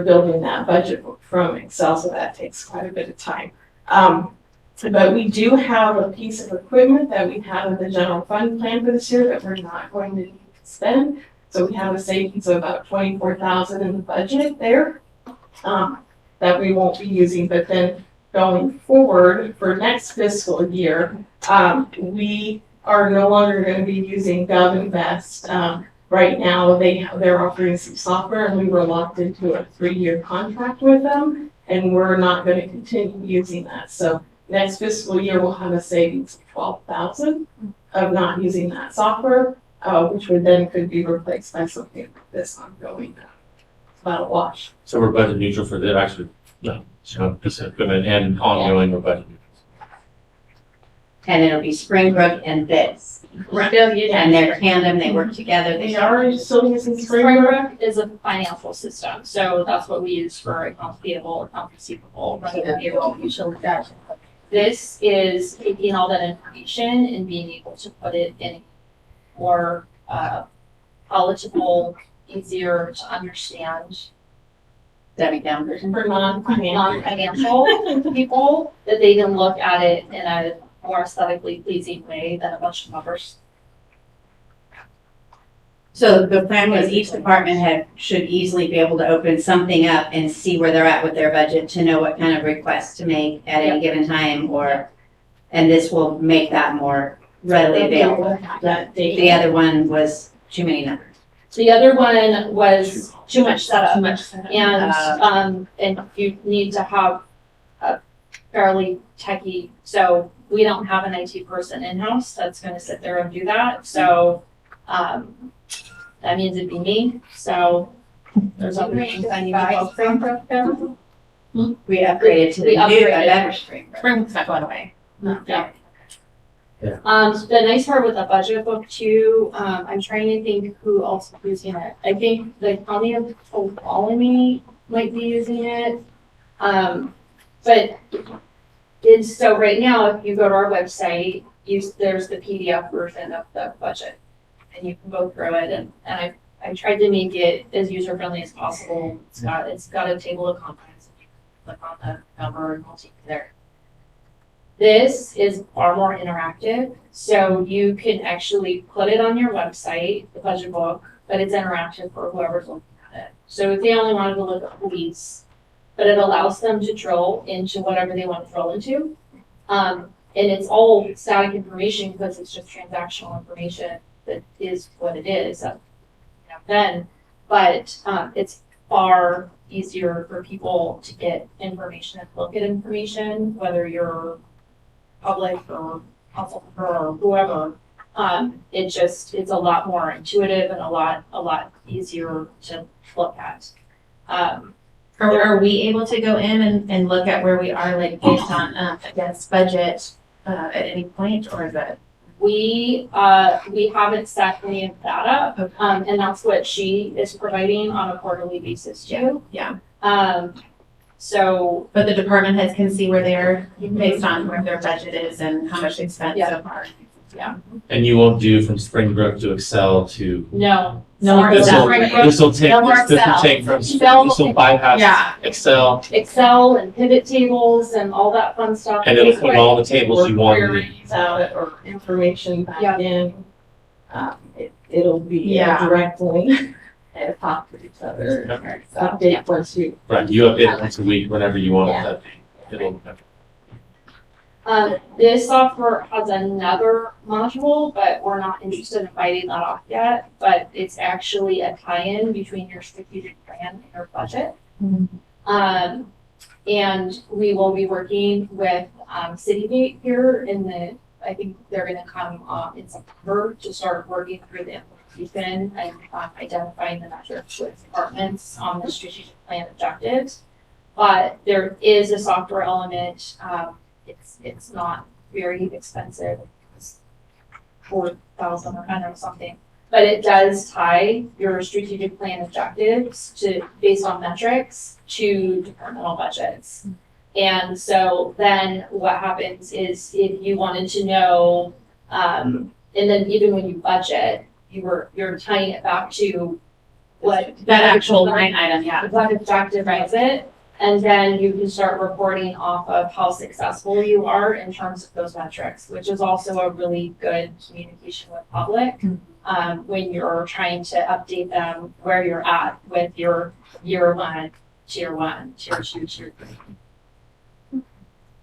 building that budget book from Excel, so that takes quite a bit of time. But we do have a piece of equipment that we have in the general fund plan for this year that we're not going to need to spend. So we have a savings of about $24,000 in the budget there that we won't be using. But then going forward for next fiscal year, we are no longer going to be using GovInvest. Right now, they're offering some software, and we were locked into a 3-year contract with them, and we're not going to continue using that. So next fiscal year, we'll have a savings of $12,000 of not using that software, which would then could be replaced by something like this ongoing. It's about a wash. So we're budget neutral for the actually, no, so piece of equipment and ongoing, we're budget neutral. And it'll be Springbrook and this. And they're tandem, they work together. They are still using Springbrook is a financial system, so that's what we use for accounts payable, accounts receivable, running payroll, utility debt. This is taking all that information and being able to put it in more palatable, easier to understand. Dummy down version. For non-financial people, that they can look at it in a more aesthetically pleasing way than a bunch of numbers. So the plan was each department should easily be able to open something up and see where they're at with their budget to know what kind of requests to make at any given time, and this will make that more readily available. The other one was too many numbers. The other one was too much setup. And you need to have a fairly techie, so we don't have an IT person in-house that's gonna sit there and do that, so, that means it'd be me, so there's other things I need to go through. We upgraded to the new, better Springbrook. Springbrook's not going away. Yeah. The nice part with the budget book too, I'm trying to think who else is using it. I think the county of Tuolumne might be using it. But it's, so right now, if you go to our website, there's the PDF version of the budget. And you can go through it, and I tried to make it as user friendly as possible. It's got a table of contents, and you can click on the number and we'll take it there. This is far more interactive, so you can actually put it on your website, the budget book, but it's interactive for whoever's looking at it. So if they only wanted to look at police, but it allows them to drill into whatever they want to drill into. And it's all static information because it's just transactional information that is what it is then. But it's far easier for people to get information and look at information, whether you're public or council or whoever. It's a lot more intuitive and a lot easier to look at. Are we able to go in and look at where we are, like based on against budget at any point, or is that? We haven't set any of that up, and that's what she is providing on a quarterly basis too. Yeah. So. But the department heads can see where they are based on where their budget is and how much they spent so far. Yeah. And you won't do from Springbrook to Excel to. No. No more Excel. This will take from this will bypass Excel. Excel and pivot tables and all that fun stuff. And it'll put all the tables you want. Queries out or information back in. It'll be a direct link and talk to each other. Update once you. Right, you update it once a week whenever you want it to update. This software has another module, but we're not interested in biting that off yet. But it's actually a tie-in between your strategic plan and your budget. And we will be working with, Citygate here I think they're gonna come, in September to start working through the implementation and, identifying the metrics with departments on the strategic plan objectives. But there is a software element, it's not very expensive. It's 4,000 or kind of something, but it does tie your strategic plan objectives based on metrics to departmental budgets. And so then what happens is if you wanted to know, and then even when you budget, you're tying it back to what That actual line item, yeah. what objective is it? And then you can start reporting off of how successful you are in terms of those metrics, which is also a really good communication with public. When you're trying to update them where you're at with your year one, tier 2, tier 3.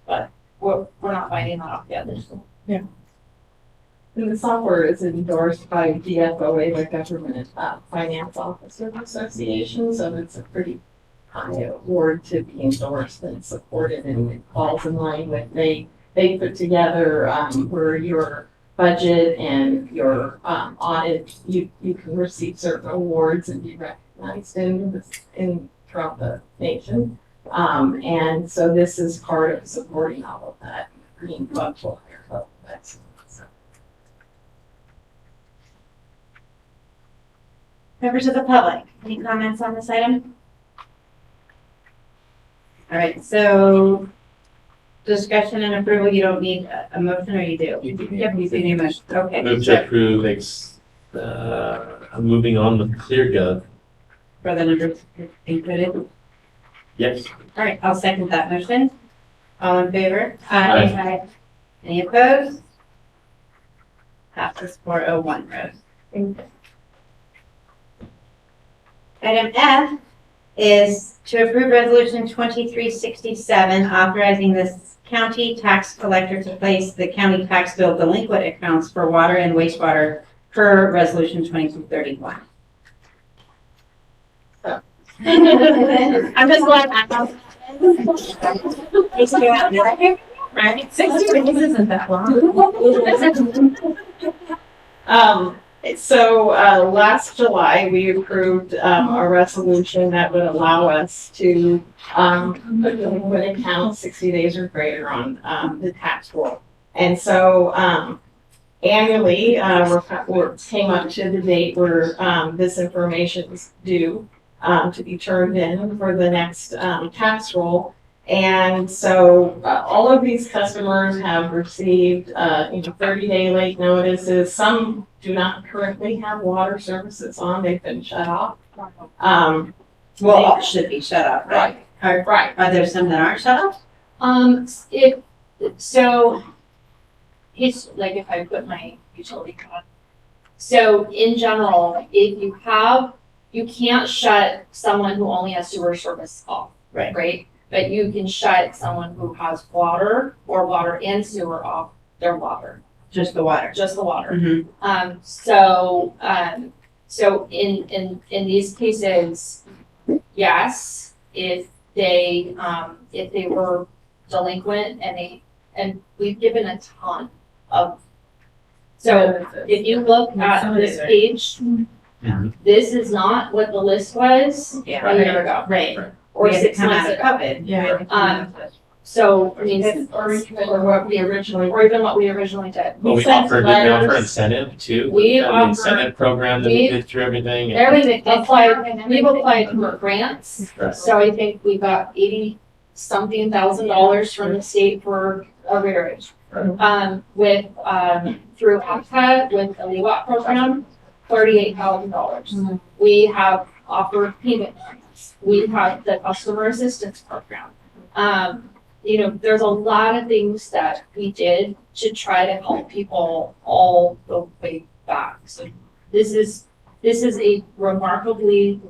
But we're not finding that out yet. And the software is endorsed by DFOA, the Government Finance Officers Association, so it's a pretty high award to be endorsed and supported, and it falls in line with they put together where your budget and your audit, you can receive certain awards and be recognized in throughout the nation. And so this is part of supporting all of that, Green Club for Higher Level of Excellence. Members of the public, any comments on this item? All right, so discussion and approval, you don't need a motion, or you do? Yep, you do need a motion, okay. Move to approve, moving on with ClearGov. For the numbers included? Yes. All right, I'll second that motion. All in favor? Aye. Any opposed? Passes 401, Rose. Thank you. Item F is to approve resolution 2367, authorizing the county tax collector to place the county tax bill delinquent accounts for water and wastewater per resolution 2231. I'm just glad right? 60 days isn't that long. So last July, we approved a resolution that would allow us to put delinquent accounts 60 days or greater on the tax roll. And so annually, we came up to the date where this information is due to be turned in for the next tax roll. And so all of these customers have received 30-day late notices. Some do not currently have water services on. They've been shut off. Well, all should be shut off, right? Right. Are there some that aren't shut off? So it's like if I put my utility on. So in general, if you can't shut someone who only has sewer service off, right? But you can shut someone who has water or water and sewer off their water. Just the water. Just the water. Mm-hmm. So in these cases, yes, if they were delinquent and we've given a ton of. So if you look at this page, this is not what the list was a year ago. Right. Or We had to 6 come months out of ago. COVID. Yeah. So, I mean, Or even what we originally did. Well, did we offer incentive too? We The offer- incentive program that we did through everything. We've applied for grants, so I think we got $80-something thousand from the state for arrearage. Through APTA, with the LEWAT program, $38,000. We have offered payment plans. We have the customer assistance program. There's a lot of things that we did to try to help people all the way back. So this is a remarkably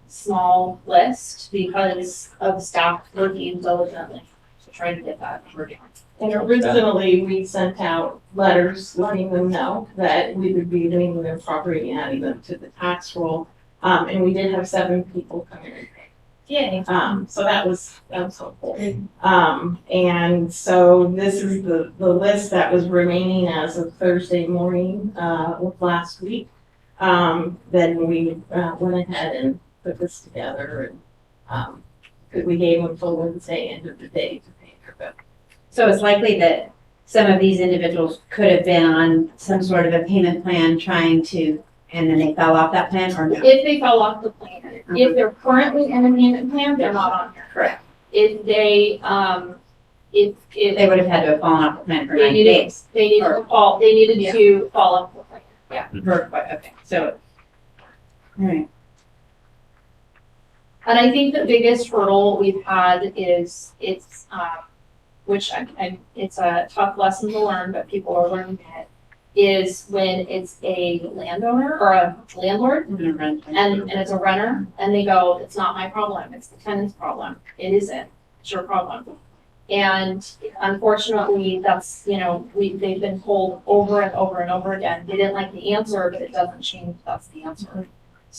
small list because of staff working diligently to try to get that number down. And originally, we sent out letters letting them know that we would be doing their property and adding them to the tax roll. And we did have 7 people come in and pay. Yay. So that was helpful. And so this is the list that was remaining as of Thursday morning, of last week. Then we, went ahead and put this together and, we gave them till Wednesday, end of the day to pay their bill. So it's likely that some of these individuals could have been on some sort of a payment plan trying to, and then they fell off that plan or no? If they fell off the plan, if they're currently in a payment plan, they're not on here. Correct. If they, if They would have had to have fallen off the plan for they 90 needed, days. they needed to fall, they needed to fall off the plan. Yeah. Okay, so, all right. And I think the biggest hurdle we've had is which it's a tough lesson to learn, but people are learning it, is when it's a landowner or a landlord and it's a renter and they go, it's not my problem, it's the tenant's problem. It isn't, it's your problem. And unfortunately, that's, they've been told over and over and over again, they didn't like the answer, but it doesn't change, that's the answer.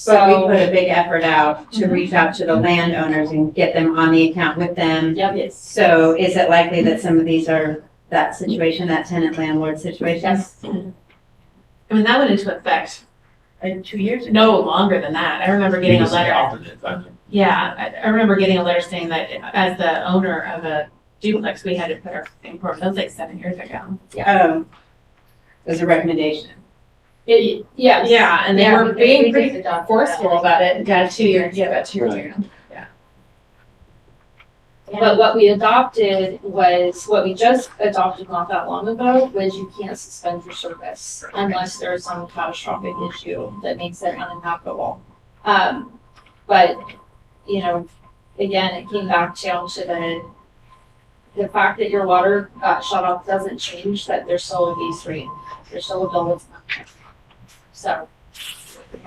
But we put a big effort out to reach out to the landowners and get them on the account with them. Yep. So is it likely that some of these are that situation, that tenant landlord situation? Yes. I mean, that went into effect 2 years ago. No, longer than that. I remember getting a letter. Yeah, I remember getting a letter saying that as the owner of a duplex, we had to put our thing for, that was like 7 years ago. As a recommendation. Yes. Yeah, and they Yeah, were being pretty adopted forceful about it. About 2 years ago. Yeah. But what we adopted was, what we just adopted not that long ago, was you can't suspend your service unless there's some catastrophic issue that makes it uninhabitable. But, again, it came back down to the fact that your water got shut off doesn't change that there's still a base rate. There's still a bill that's not paid. So, the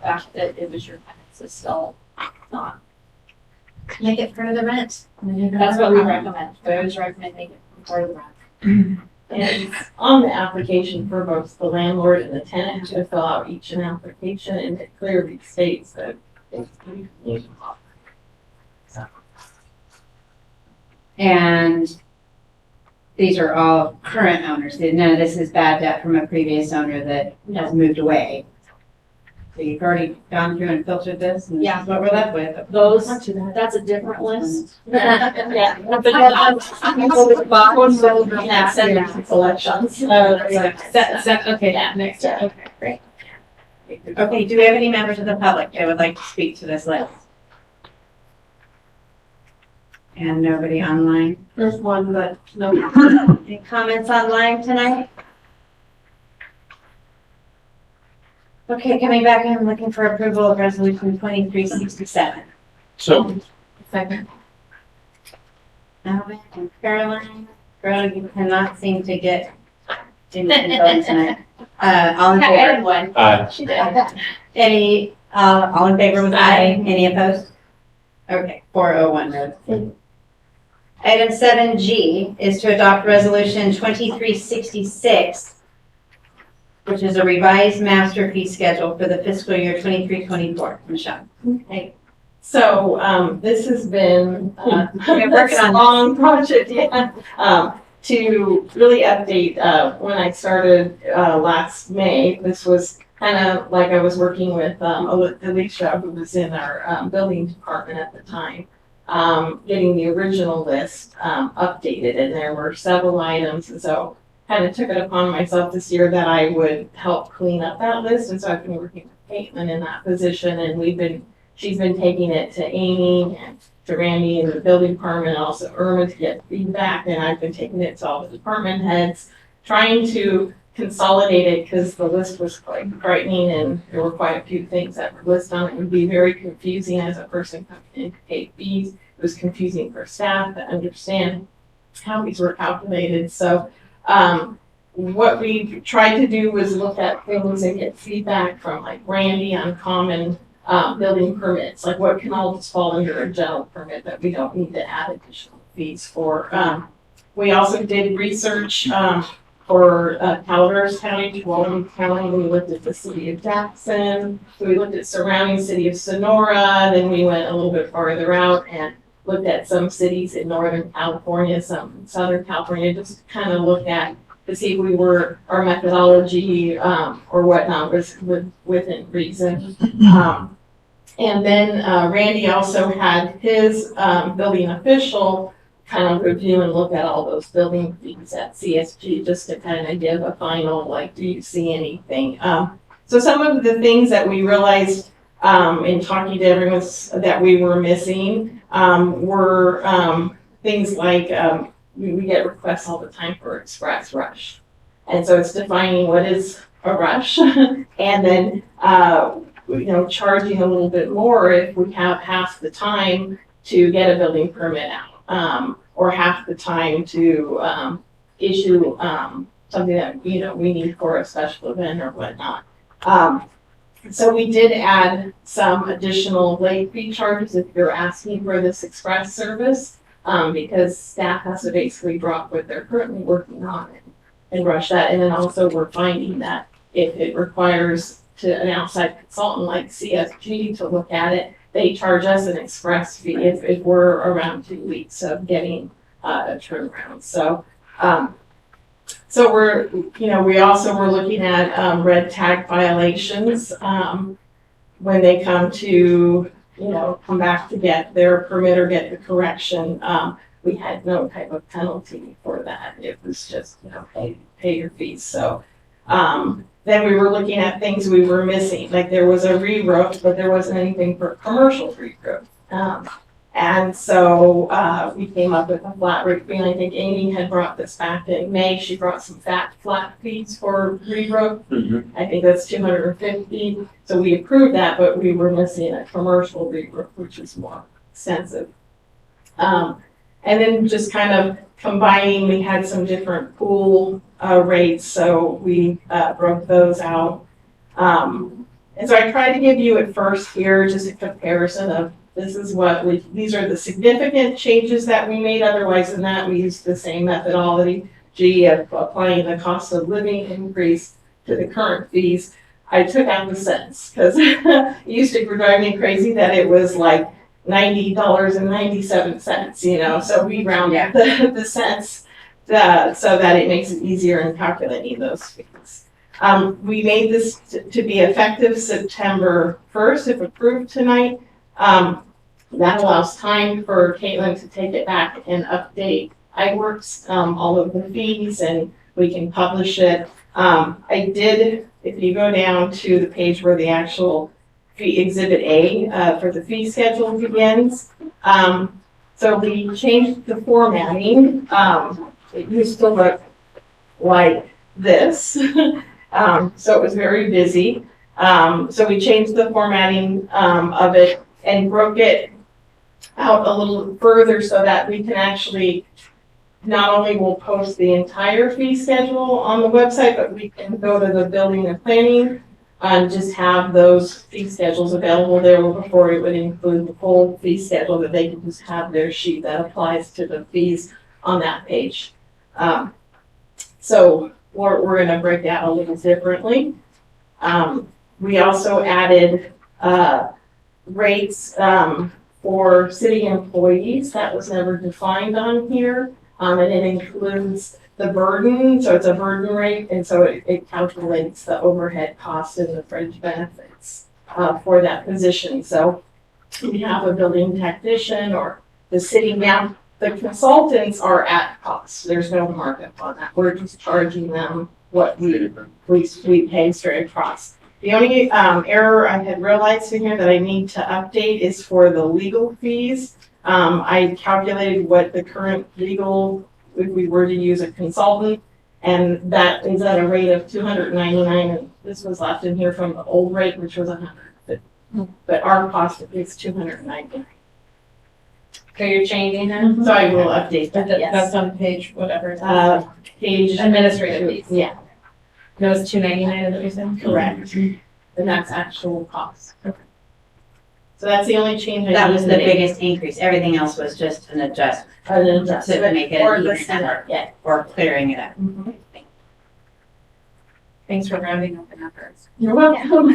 fact that it was your tenants is still not. Make it part of the rent. That's what we recommend. We always recommend making it part of the rent. And on the application for both the landlord and the tenant to fill out each an application, and it clearly states that it's And these are all current owners. None of this is bad debt from a previous owner that has moved away. So you've already gone through and filtered this, and this Yeah. is what we're left with. That's a different list. Yeah. Selections. Okay, yeah, next year. Okay, great. Okay, do we have any members of the public that would like to speak to this list? And nobody online? There's one, but no. Any comments online tonight? Okay, coming back, I'm looking for approval of resolution 2367. So, Second. Alvin and Caroline, girl, you cannot seem to get anything going tonight. All in favor? one. She did. Any, all in favor with aye? Any opposed? Okay, 401 Rose. Item 7G is to adopt resolution 2366, which is a revised master fee schedule for the fiscal year 23-24. Michelle. Okay. So, this has been, been working on a long project, yeah. To really update, when I started, last May, this was kind of like I was working with, Alicia, who was in our, building department at the time. Getting the original list, updated, and there were several items, and so kind of took it upon myself this year that I would help clean up that list, and so I've been working with Caitlin in that position, and she's been taking it to Amy and to Randy in the building department, and also Irma to get feedback, and I've been taking it to all the department heads, trying to consolidate it, because the list was quite frightening, and there were quite a few things that were listed on it. It would be very confusing as a person coming in to pay fees. It was confusing for staff to understand how these were calculated. So what we tried to do was look at things and get feedback from like Randy on common building permits, like what can all just fall under a general permit that we don't need to add additional fees for. We also did research for Calaveras County, Jubilee County, we looked at the city of Jackson, we looked at surrounding city of Sonora, then we went a little bit farther out and looked at some cities in Northern California, some in Southern California, just to kind of look at to see if we were, our methodology or whatnot was within reason. And then Randy also had his building official kind of review and look at all those building fees at CSG just to kind of give a final, like, do you see anything? So some of the things that we realized in talking to everyone that we were missing were things like we get requests all the time for express rush. And so it's defining what is a rush and then charging a little bit more if we have half the time to get a building permit out, or half the time to issue something that we need for a special event or whatnot. So we did add some additional late fee charges if you're asking for this express service, because staff has to basically drop what they're currently working on and rush that. And then also we're finding that if it requires an outside consultant like CSG to look at it, they charge us an express fee if we're around 2 weeks of getting a turnaround. So we're, we also were looking at red tag violations when they come to, come back to get their permit or get the correction. We had no type of penalty for that. It was just, pay your fees. So then we were looking at things we were missing. Like there was a re-roof, but there wasn't anything for commercial re-roof. And so we came up with a flat rate fee. I think Amy had brought this back in May. She brought some flat fees for re-roof. Mm-hmm. I think that's $250. So we approved that, but we were missing a commercial re-roof, which is more expensive. And then just kind of combining, we had some different pool rates, so we broke those out. And so I tried to give you at first here just a comparison of this is what these are the significant changes that we made. Otherwise than that, we used the same methodology of applying the cost of living increase to the current fees. I took out the cents because it used to drive me crazy that it was like $90.97, so we rounded the cents so that it makes it easier in calculating those fees. We made this to be effective September 1st, if approved tonight. That allows time for Caitlin to take it back and update iWorks, all of the fees, and we can publish it. I did, if you go down to the page where the actual fee exhibit A for the fee schedule begins. So we changed the formatting. It used to look like this. So it was very busy. So we changed the formatting of it and broke it out a little further so that we can actually not only will post the entire fee schedule on the website, but we can go to the building and planning and just have those fee schedules available there before it would include the full fee schedule, that they can just have their sheet that applies to the fees on that page. So we're going to break that a little differently. We also added rates for city employees. That was never defined on here. And it includes the burden, so it's a burden rate, and so it calculates the overhead costs and the fringe benefits for that position. So we have a building technician or the city. Now, the consultants are at cost. There's no markup on that. We're just charging them what we pay straight across. The only error I had realized in here that I need to update is for the legal fees. I calculated what the current legal, if we were to use a consultant, and that is at a rate of $299, and this was left in here from the old rate, which was $150. But our cost is $299. So you're changing that? So I will update that. Yes. That's on page whatever. Page administrative fees. Yeah. No, it's $299 is what you said? Correct. And that's actual cost. Okay. So that's the only change. That was the biggest increase. Everything else was just an adjustment. To make it or an even listener. number. Yeah. Or clearing it up. Mm-hmm. Thanks for rounding up the numbers. You're welcome.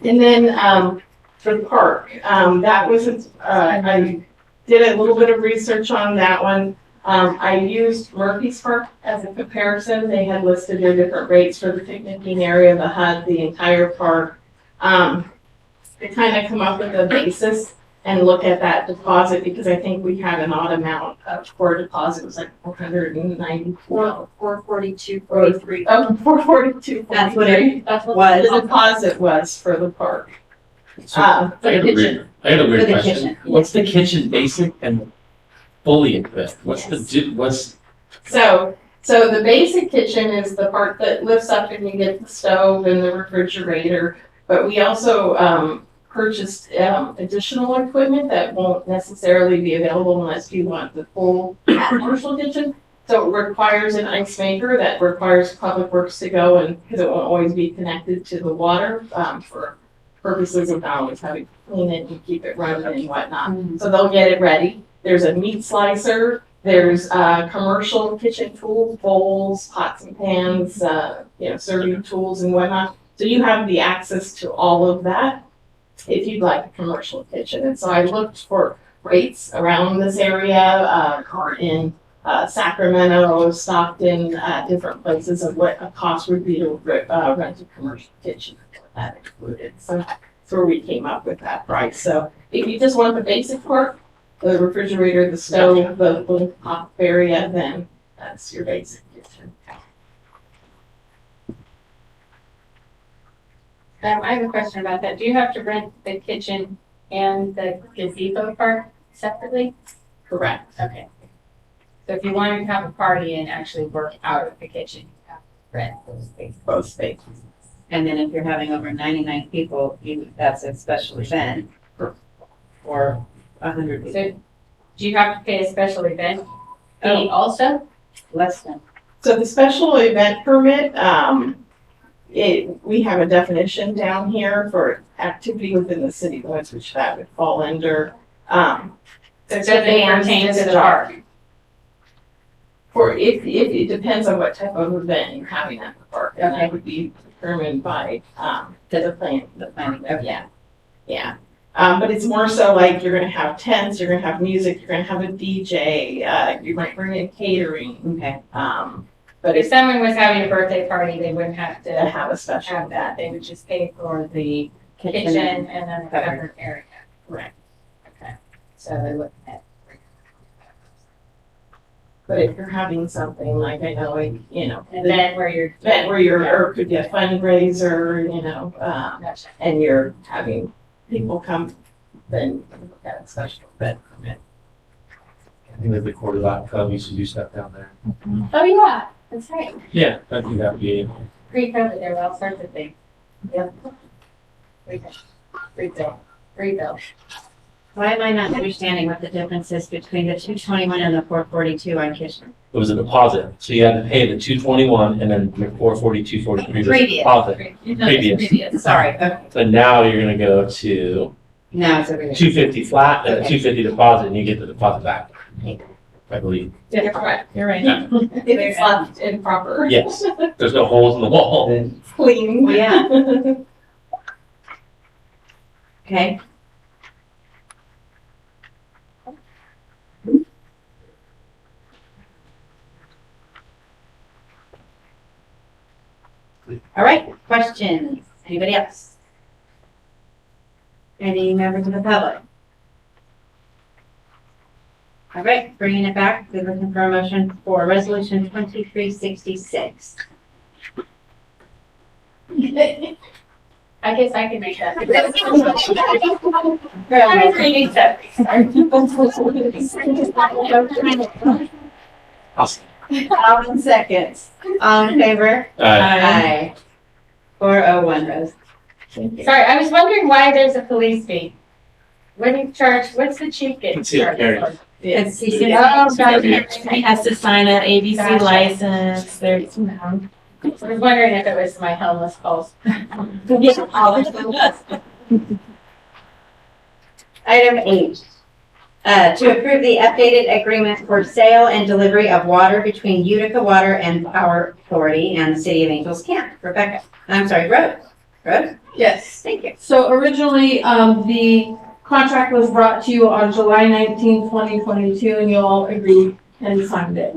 And then, for the park, that was, I did a little bit of research on that one. I used Murphy's Park as a comparison. They had listed their different rates for the picnicking area, the HUD, the entire park. To kind of come up with a basis and look at that deposit, because I think we had an odd amount for a deposit. It was like 494. 442.43. Oh, 442. That's what it That's what was. The deposit was for the park. I got a weird For the question. kitchen. What's the kitchen basic and fully equipped? What's So the basic kitchen is the part that lifts up and you get the stove and the refrigerator. But we also purchased additional equipment that won't necessarily be available unless you want the full commercial kitchen. So it requires an ice maker that requires Public Works to go, and because it won't always be connected to the water for purposes of not always having to clean it and keep it running and whatnot. So they'll get it ready. There's a meat slicer. There's commercial kitchen tools, bowls, pots and pans, serving tools and whatnot. So you have the access to all of that if you'd like a commercial kitchen. And so I looked for rates around this area, or in Sacramento, Stockton, different places of what a cost would be to rent a commercial kitchen. That included. So that's where we came up with that price. So if you just want the basic part, the refrigerator, the stove, the little pop area, then that's your basic kitchen. I have a question about that. Do you have to rent the kitchen and the gazebo part separately? Correct. Okay. So if you wanted to have a party and actually work out of the kitchen, you have to rent those spaces. Both spaces. And then if you're having over 99 people, that's a special event or 100 people. So do you have to pay a special event fee also? Less than. So the special event permit, we have a definition down here for activity within the city limits, which that would fall under. So it doesn't pertain to the park. For if it depends on what type of event you're having at the park, and that would be determined by the planning. Okay. Yeah. But it's more so like you're gonna have tents, you're gonna have music, you're gonna have a DJ, you might bring in catering. Okay. But if someone was having a birthday party, they wouldn't have to have a special have that. They would just pay for the kitchen and then the covered area. Correct. Okay. So they look at. But if you're having something like, I know, An event where you're. or it could be a fundraiser, and you're having people come, then that's special event permit. I think the quarterback club used to do stuff down there. Oh, yeah, that's right. Yeah, I think that'd be. Pre-COVID, there were all sorts of things. Yep. Free bill. Why am I not understanding what the difference is between the 221 and the 442 on kitchen? It was a deposit, so you had to pay the 221 and then the 442, 43 was Previous. deposit. Previous. Sorry. Okay. But now you're gonna go to Now it's over here. 250 flat and a Okay. 250 deposit, and you get the deposit back. I believe. Yeah, you're correct. You're right. Yeah. If it's left improper. Yes. There's no holes in the wall. Clean. Yeah. Okay. All right, questions? Anybody else? Any members of the public? All right, bringing it back, we're looking for a motion for resolution 2366. I guess I can make that. I was reading All in seconds. All in favor? Aye. 401, Rose. Thank you. Sorry, I was wondering why there's a police fee. What do you charge, what's the chief get Concealed charged carry. for? It's Oh, gotcha. He has to sign an ABC Gotcha. license, there's, I was wondering if it was my helmless calls. Item 8. To approve the updated agreement for sale and delivery of water between Utica Water and Power Authority and the City of Angels Camp. Rebecca, I'm sorry, Rhoda. Rhoda? Yes. Thank you. So originally, the contract was brought to you on July 19, 2022, and you all agreed and signed it.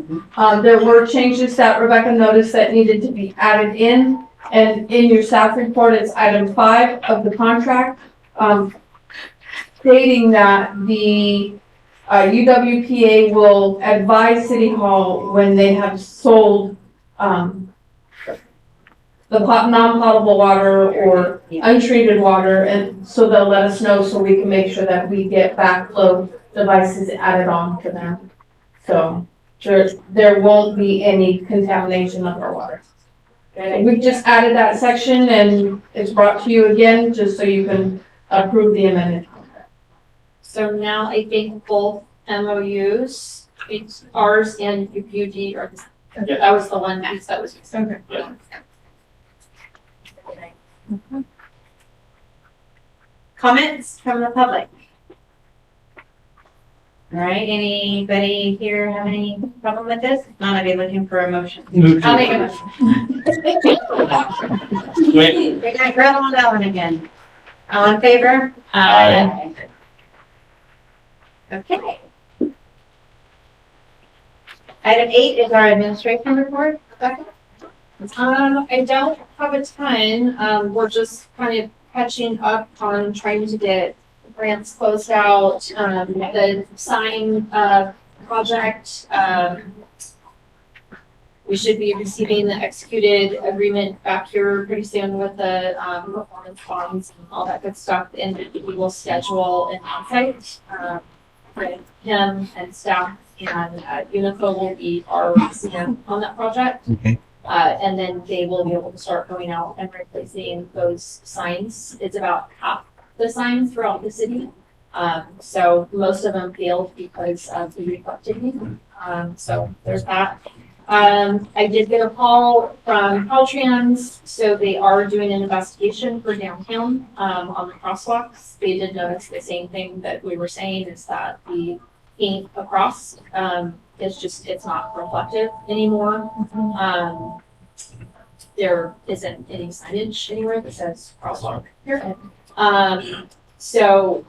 There were changes that Rebecca noticed that needed to be added in, and in your staff report, it's item 5 of the contract, stating that the UWPA will advise City Hall when they have sold the non-potable water or untreated water, and so they'll let us know so we can make sure that we get backflow devices added on to them. So there won't be any contamination of our water. We've just added that section and it's brought to you again, just so you can approve the amendment. So now I think both MOUs, it's ours and UPUD, or that was the one that was. Okay. Yeah. Comments from the public? All right, anybody here have any problem with this? None of you looking for a motion? I'll make a motion. Wait. We're gonna grill on that one again. All in favor? Aye. Okay. Item 8 is our administration report. Rebecca? I don't have a ton. We're just kind of catching up on trying to get grants closed out. The sign project, we should be receiving the executed agreement back here pretty soon with the performance bonds and all that good stuff. And we will schedule an onsite for him and staff, and Unico will be our CM on that project. Okay. And then they will be able to start going out and replacing those signs. It's about half the signs throughout the city. So most of them failed because of the reflectivity. So there's that. I did get a call from Caltrans, so they are doing an investigation for downtown on the crosswalks. They did notice the same thing that we were saying, is that the paint across it's not reflective anymore. There isn't any signage anywhere that says crosswalk here. So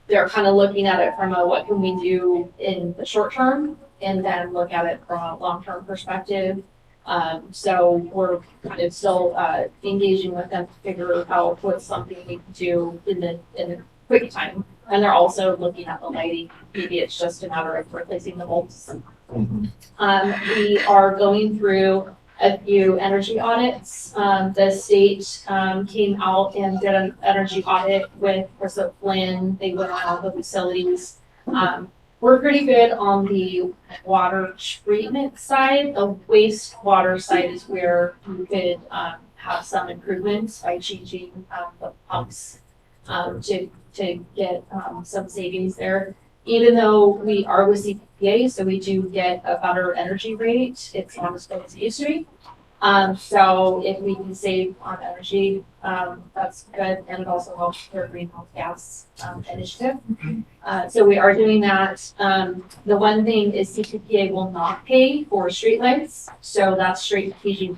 they're kind of looking at it from a what can we do in the short term, and then look at it from a long-term perspective. So we're kind of still engaging with them to figure out what's something we can do in the quick time. And they're also looking at the lighting. Maybe it's just a matter of replacing the bulbs. We are going through a few energy audits. The state came out and did an energy audit with Priscilla Flynn. They went on all the facilities. We're pretty good on the water treatment side. The wastewater side is where you could have some improvements by changing the pumps to get some savings there. Even though we are with CPA, so we do get a better energy rate, it's not as good as it used to be. So if we can save on energy, that's good, and it also helps their greenhouse gas initiative. So we are doing that. The one thing is CPA will not pay for streetlights, so that's straight PG.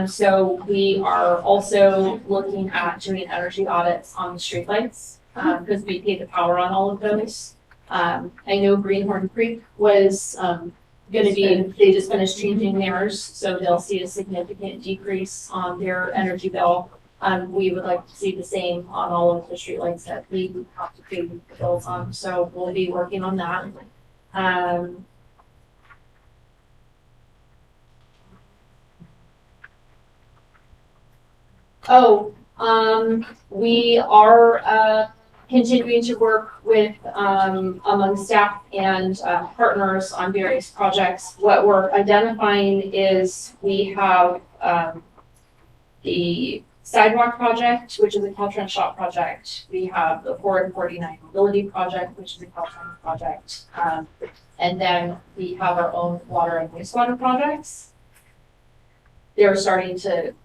So we are also looking at doing energy audits on the streetlights, because we pay the power on all of those. I know Greenhorn Creek was gonna be, they just finished changing theirs, so they'll see a significant decrease on their energy bill. We would like to see the same on all of the streetlights that we have to pay the bills on, so we'll be working on that. We are continuing to work with among staff and partners on various projects. What we're identifying is we have the sidewalk project, which is a Caltrans shop project. We have the 4 and 49 mobility project, which is a Caltrans project. And then we have our own water and wastewater projects. They're starting to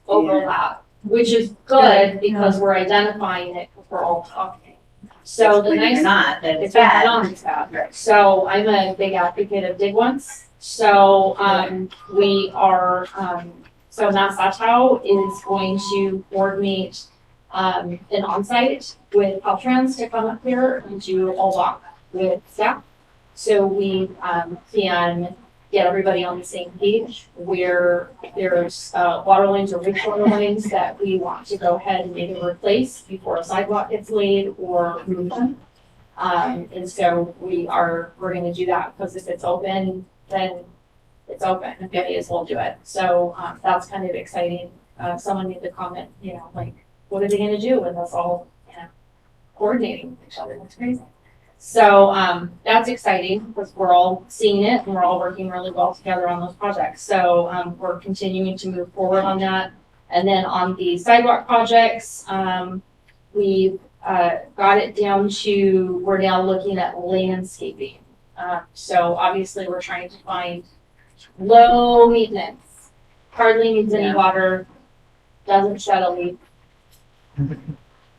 overlap, which is good because we're identifying it because we're all talking. So the When nice you're not, then it's It's bad. bad. On it's bad. So I'm a big advocate of dig once. So, we are, so Mass Satchow is going to coordinate, an onsite with Caltrans to come up here and do a walk with staff. So we, can get everybody on the same page where there's, water lines or wastewater lines that we want to go ahead and maybe replace before a sidewalk gets laid or move them. And so we're gonna do that, because if it's open, then it's open, and maybe as well do it. So, that's kind of exciting. Someone made the comment, like, what are they gonna do with us all, coordinating with each other? That's crazy. So, that's exciting, because we're all seeing it, and we're all working really well together on those projects. So, we're continuing to move forward on that. And then on the sidewalk projects, we've got it down to, we're now looking at landscaping. So obviously we're trying to find low maintenance, hardly needs any water, doesn't shed a leak.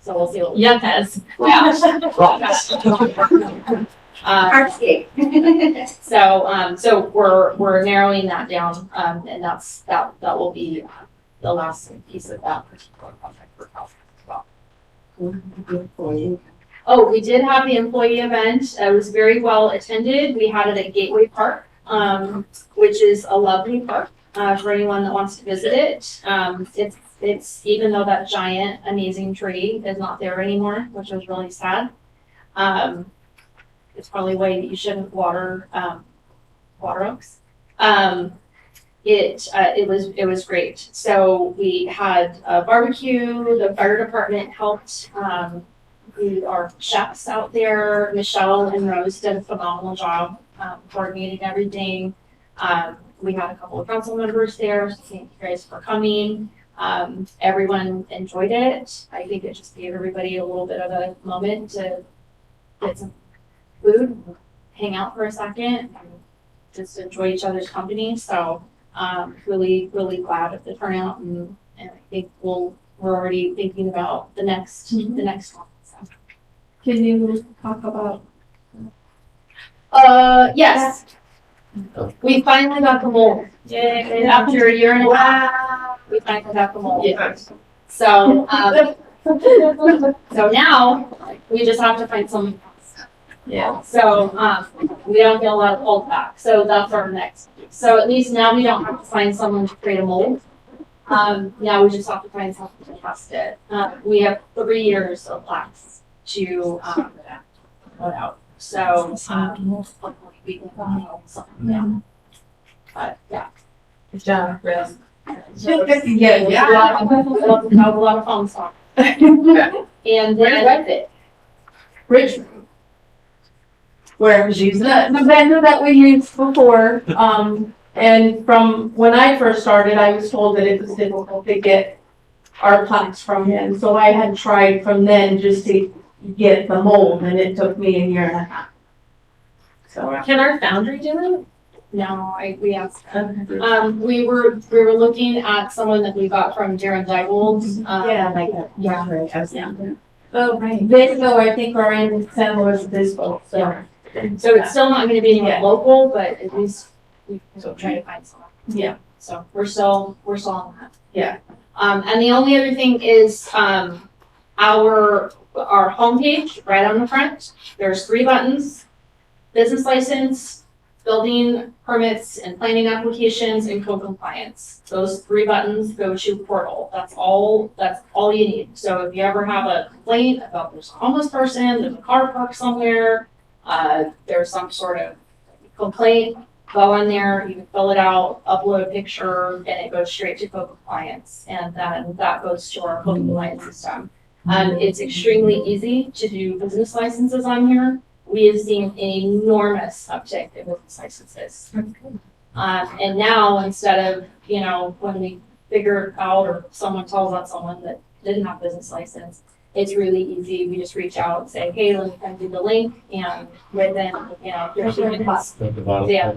So we'll see what. Yes. Hardscape. So we're narrowing that down, and that will be the last piece of that particular project for California as well. Oh, we did have the employee event. It was very well attended. We had it at Gateway Park, which is a lovely park, for anyone that wants to visit it. It's, even though that giant, amazing tree is not there anymore, which was really sad. It's probably why you shouldn't water oaks. It was great. So we had a barbecue, the fire department helped, our chefs out there, Michelle and Rose did a phenomenal job, coordinating everything. We had a couple of council members there, so thank you guys for coming. Everyone enjoyed it. I think it just gave everybody a little bit of a moment to get some food, hang out for a second, and just enjoy each other's company. So, really glad of the turnout, and I think we're already thinking about the next one. So. Can you talk about? Yes. We finally got the mold. Yay. After a year and a half, we finally got the mold. Yeah. So, so now we just have to find something else. Yeah. So, we don't get a lot of mold back. So that's our next. So at least now we don't have to find someone to create a mold. Now we just have to find something to test it. We have 3 years of plaques to put out. So hopefully we can find something now. But yeah. Good job, Rose. Yeah. A lot of fun songs. And then that's it. Richmond. Where I was using it, the vendor that we used before, and from when I first started, I was told that it was difficult to get our plaques from him, so I had tried from then just to get the mold, and it took me a year and a half. So. Can our foundry do it? No, we asked. We were looking at someone that we got from Darren Diegold. Oh, right. Bispo, I think our end center was Bispo, so. Yeah. So it's still not gonna be anyone local, but at least we can try to find someone. Yeah. So we're still on that. Yeah. And the only other thing is, our homepage, right on the front, there's 3 buttons: business license, building permits and planning applications, and code compliance. Those 3 buttons go to portal. That's all you need. So if you ever have a complaint about there's a homeless person, there's a car parked somewhere, there's some sort of complaint, go in there, you can fill it out, upload a picture, and it goes straight to code compliance. And then that goes to our code compliance system. It's extremely easy to do business licenses on here. We have seen an enormous uptick in business licenses. And now, instead of, when we figure it out or someone tells on someone that didn't have a business license, it's really easy. We just reach out and say, hey, let me send you the link, and within, 15 minutes. Yeah.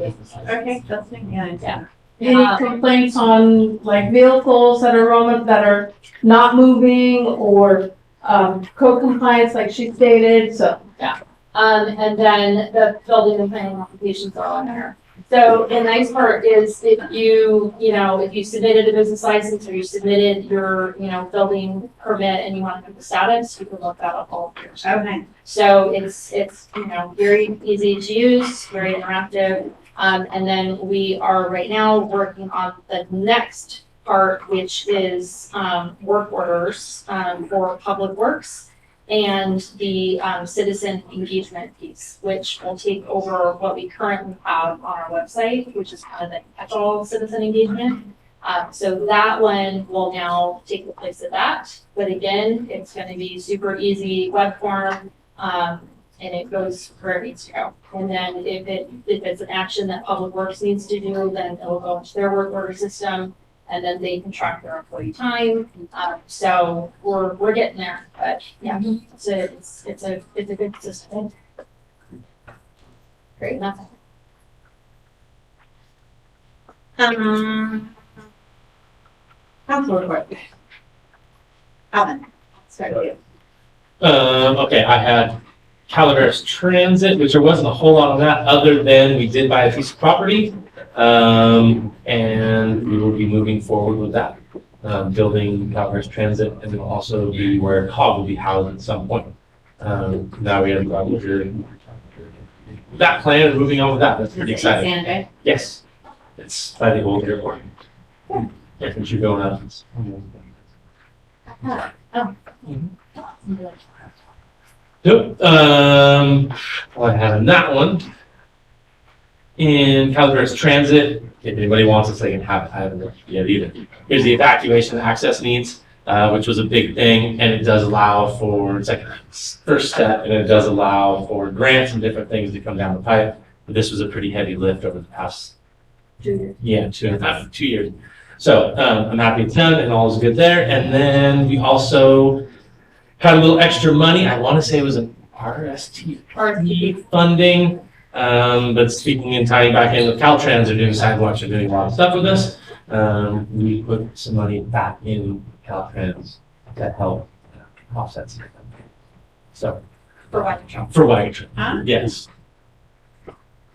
Okay, that's good. Yeah. Any complaints on like vehicles that are rolling, that are not moving, or code compliance, like she stated, so, yeah. And then the building and planning applications are on there. So the nice part is if if you submitted a business license or you submitted your, building permit and you want to put the status, you can look that up all here. Okay. So it's, very easy to use, very interactive. And then we are right now working on the next part, which is, work orders, for public works and the, citizen engagement piece, which will take over what we currently have on our website, which is kind of the catch-all citizen engagement. So that one will now take the place of that. But again, it's going to be super easy web form. And it goes where it needs to go. And then if it's an action that Public Works needs to do, then it'll go into their work order system, and then they can track their employee time. So we're getting there, but yeah, it's a good system. Great, nothing. Council report. Alvin, start with you. Okay, I had Calaveras Transit, which there wasn't a whole lot on that, other than we did buy a piece of property. And we will be moving forward with that, building Calaveras Transit, and it will also be where COG will be housed at some point. Now we have that plan and moving on with that. That's pretty exciting. Sandra? Yes, it's by the old airport. Yeah, since you're going up. Yep. Well, I have that one. In Calaveras Transit, if anybody wants it, they can have it. I haven't yet either. Here's the evacuation access needs, which was a big thing, and it does allow for, it's like a first step, and it does allow for grants and different things to come down the pipe. But this was a pretty heavy lift over the past 2 years. Yeah, 2.5, 2 years. So I'm happy it's done and all is good there. And then we also had a little extra money. I want to say it was an RST funding. But speaking and tying back in with Caltrans, they're doing sidewalks, they're doing a lot of stuff with us. We put some money back in Caltrans to help offset some of them. So. For Wagon For Wagon Huh? Yes.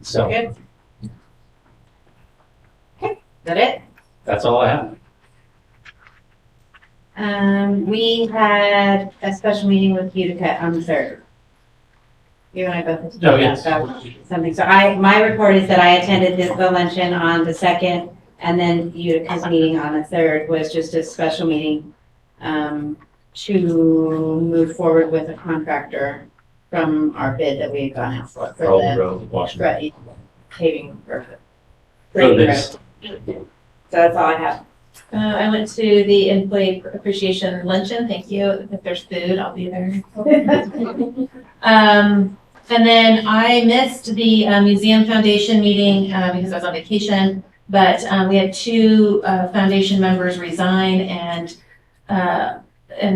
So. Good. Okay, is that it? That's all I have. We had a special meeting with Utica on the 3rd. You and I both. Oh, yes. Something. So my report is that I attended the luncheon on the 2nd, and then Utica's meeting on the 3rd was just a special meeting to move forward with a contractor from our bid that we had gone out for the Road, Washington. paving for Road the base. So that's all I have. I went to the employee appreciation luncheon. Thank you. If there's food, I'll be there. And then I missed the museum foundation meeting because I was on vacation. But we had 2 foundation members resign, and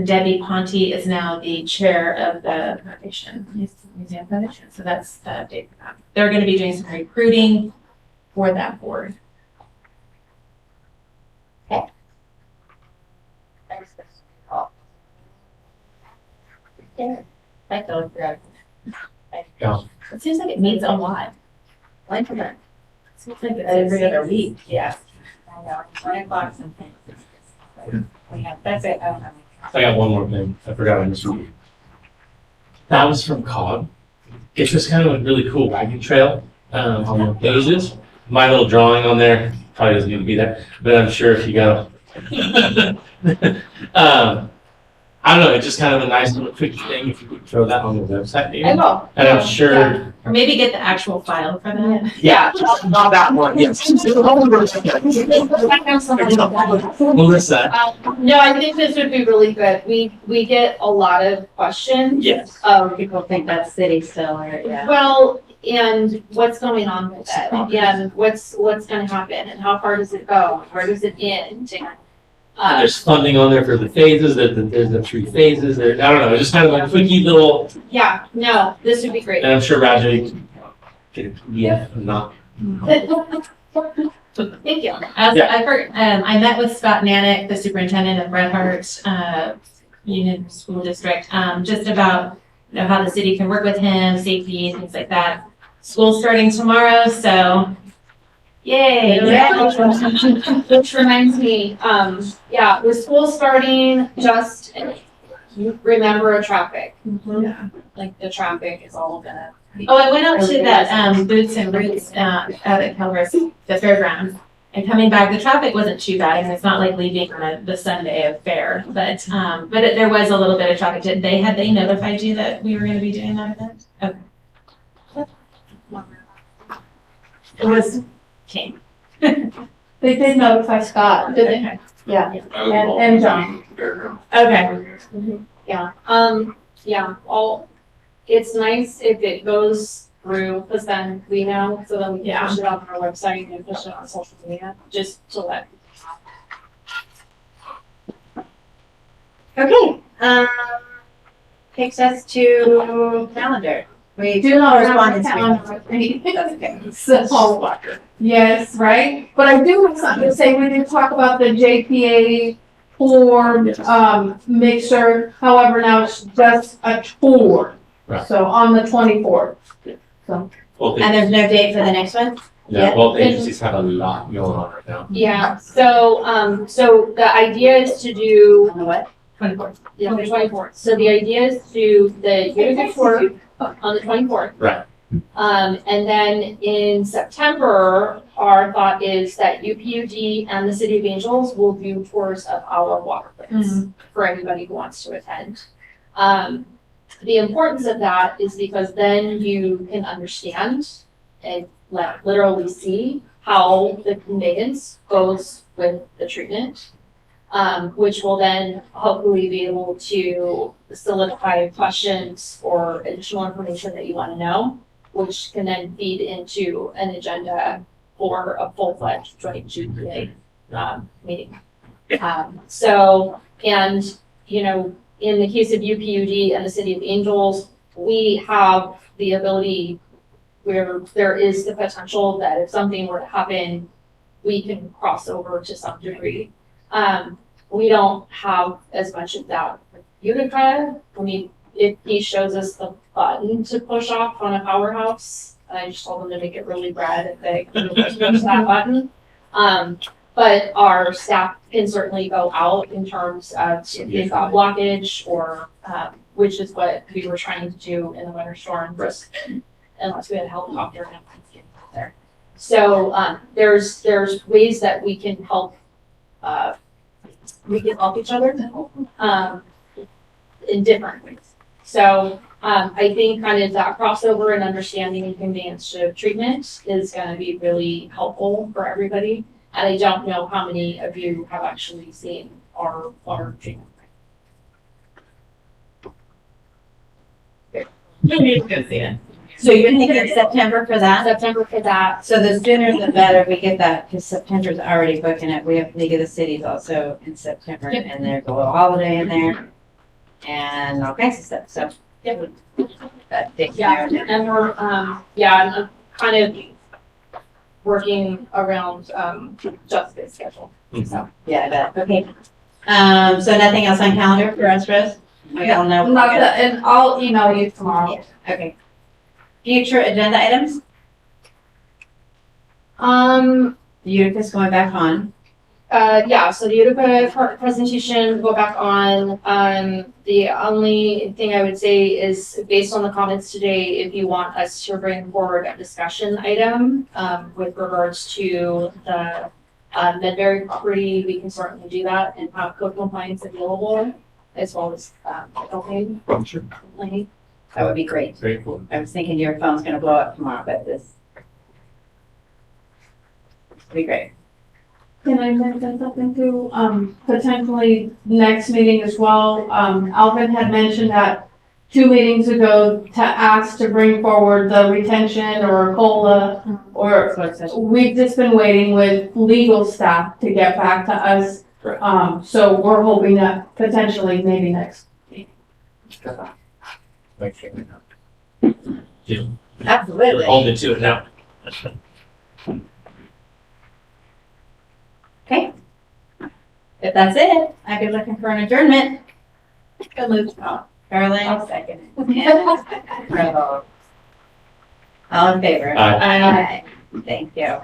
Debbie Ponte is now the chair of the foundation, museum foundation. So that's the update for that. They're going to be doing some recruiting for that board. I totally forgot. Yeah. It seems like it means a lot. Like that. It seems like it's every other week. Yeah. I know, 1 o'clock something. Yeah, that's it. I don't know. I got one more thing. I forgot I missed one. That was from COG. It's just kind of a really cool wagon trail on the pages. My little drawing on there probably doesn't need to be there, but I'm sure if you go. I don't know, it's just kind of a nice little quick thing if you could throw that on the website maybe. I will. And I'm sure. Or maybe get the actual file for that. Yeah, not that one, yes. Melissa. No, I think this would be really good. We get a lot of questions. Yes. People think that's city still, or, yeah. Well, and what's going on with it, and what's gonna happen, and how far does it go, where does it end? And there's funding on there for the phases, there's the 3 phases, there, I don't know, just kind of a quickie little, Yeah, no, this would be great. and I'm sure Raja can, yeah, not. Thank you. As I've heard, I met with Scott Nanick, the superintendent of Red Heart, Union School District, just about, you know, how the city can work with him, safety, things like that. School's starting tomorrow, so yay. Which reminds me, yeah, with school starting, just remember traffic. Yeah. Like the traffic is all gonna. Oh, I went out to that Boots and Roots out at Calaveras, the fairgrounds, and coming back, the traffic wasn't too bad, and it's not like leaving on the Sunday of fair, but there was a little bit of traffic. Did they notified you that we were going to be doing that event? Okay. It was King. They did notify Scott, did they? Okay. Yeah, and John. Okay. Yeah, yeah, it's nice if it goes through, because then we know, so then we can push it up on our website and push it on social media, just to let. Okay, takes us to calendar. We Do not have correspondence. a calendar. That's okay. So, yes, right? But I do have something to say. We did talk about the JPA tour, mixer. However, now it's just a tour. Right. So on the 24th. So. Both And there's no date for the next one? Yeah, both agencies have a lot going on right now. Yeah, so, so the idea is to do. On the what? 24th. Yeah, the 24th. So the idea is to do the Utica tour on the 24th. Right. And then in September, our thought is that UPUD and the City of Angels will do tours of our waterways for anybody who wants to attend. The importance of that is because then you can understand and literally see how the conveyance goes with the treatment, which will then hopefully be able to solidify questions or additional information that you want to know, which can then feed into an agenda for a full-fledged joint GPA meeting. So, and, you know, in the case of UPUD and the City of Angels, we have the ability where there is the potential that if something were to happen, we can cross over to some degree. We don't have as much of that with Utica. I mean, if he shows us the button to push off on a powerhouse, I just told them to make it really red if they couldn't push that button. But our staff can certainly go out in terms of if they've got blockage or, which is what we were trying to do in the winter storm, unless we had a helicopter and get there. So there's ways that we can help each other in different ways. So I think kind of that crossover and understanding and conveyance of treatment is going to be really helpful for everybody. And I don't know how many of you have actually seen our treatment. Maybe you can see it. So you're thinking September for that? September for that. So the sooner the better we get that, because September's already booking it. We have League of the Cities also in September, and there's a little holiday in there, and all kinds of stuff, so. Yep. That takes Yeah, care of it. and we're, I'm kind of working around, Jessica's schedule, so. Yeah, I bet, okay. So nothing else on calendar for us, Rose? We all know. Not that, and I'll email you tomorrow. Okay. Future agenda items? Utica's going back on. Yeah, so the Utica presentation will go back on. The only thing I would say is based on the comments today, if you want us to bring forward a discussion item, with regards to the, Medbury property, we can certainly do that and have code compliance available as well as, opening. Sure. That would be great. Very cool. I was thinking your phone's gonna blow up tomorrow, but this would be great. Can I mention something too? Potentially next meeting as well. Alvin had mentioned that 2 meetings ago to ask to bring forward the retention or COLA, or we've just been waiting with legal staff to get back to us. So we're hoping that potentially maybe next meeting. Jim. Absolutely. Hold me to it now. Okay. If that's it, I'd be looking for an adjournment. Caroline? I'll second it. All in favor? Aye. Aye. Thank you.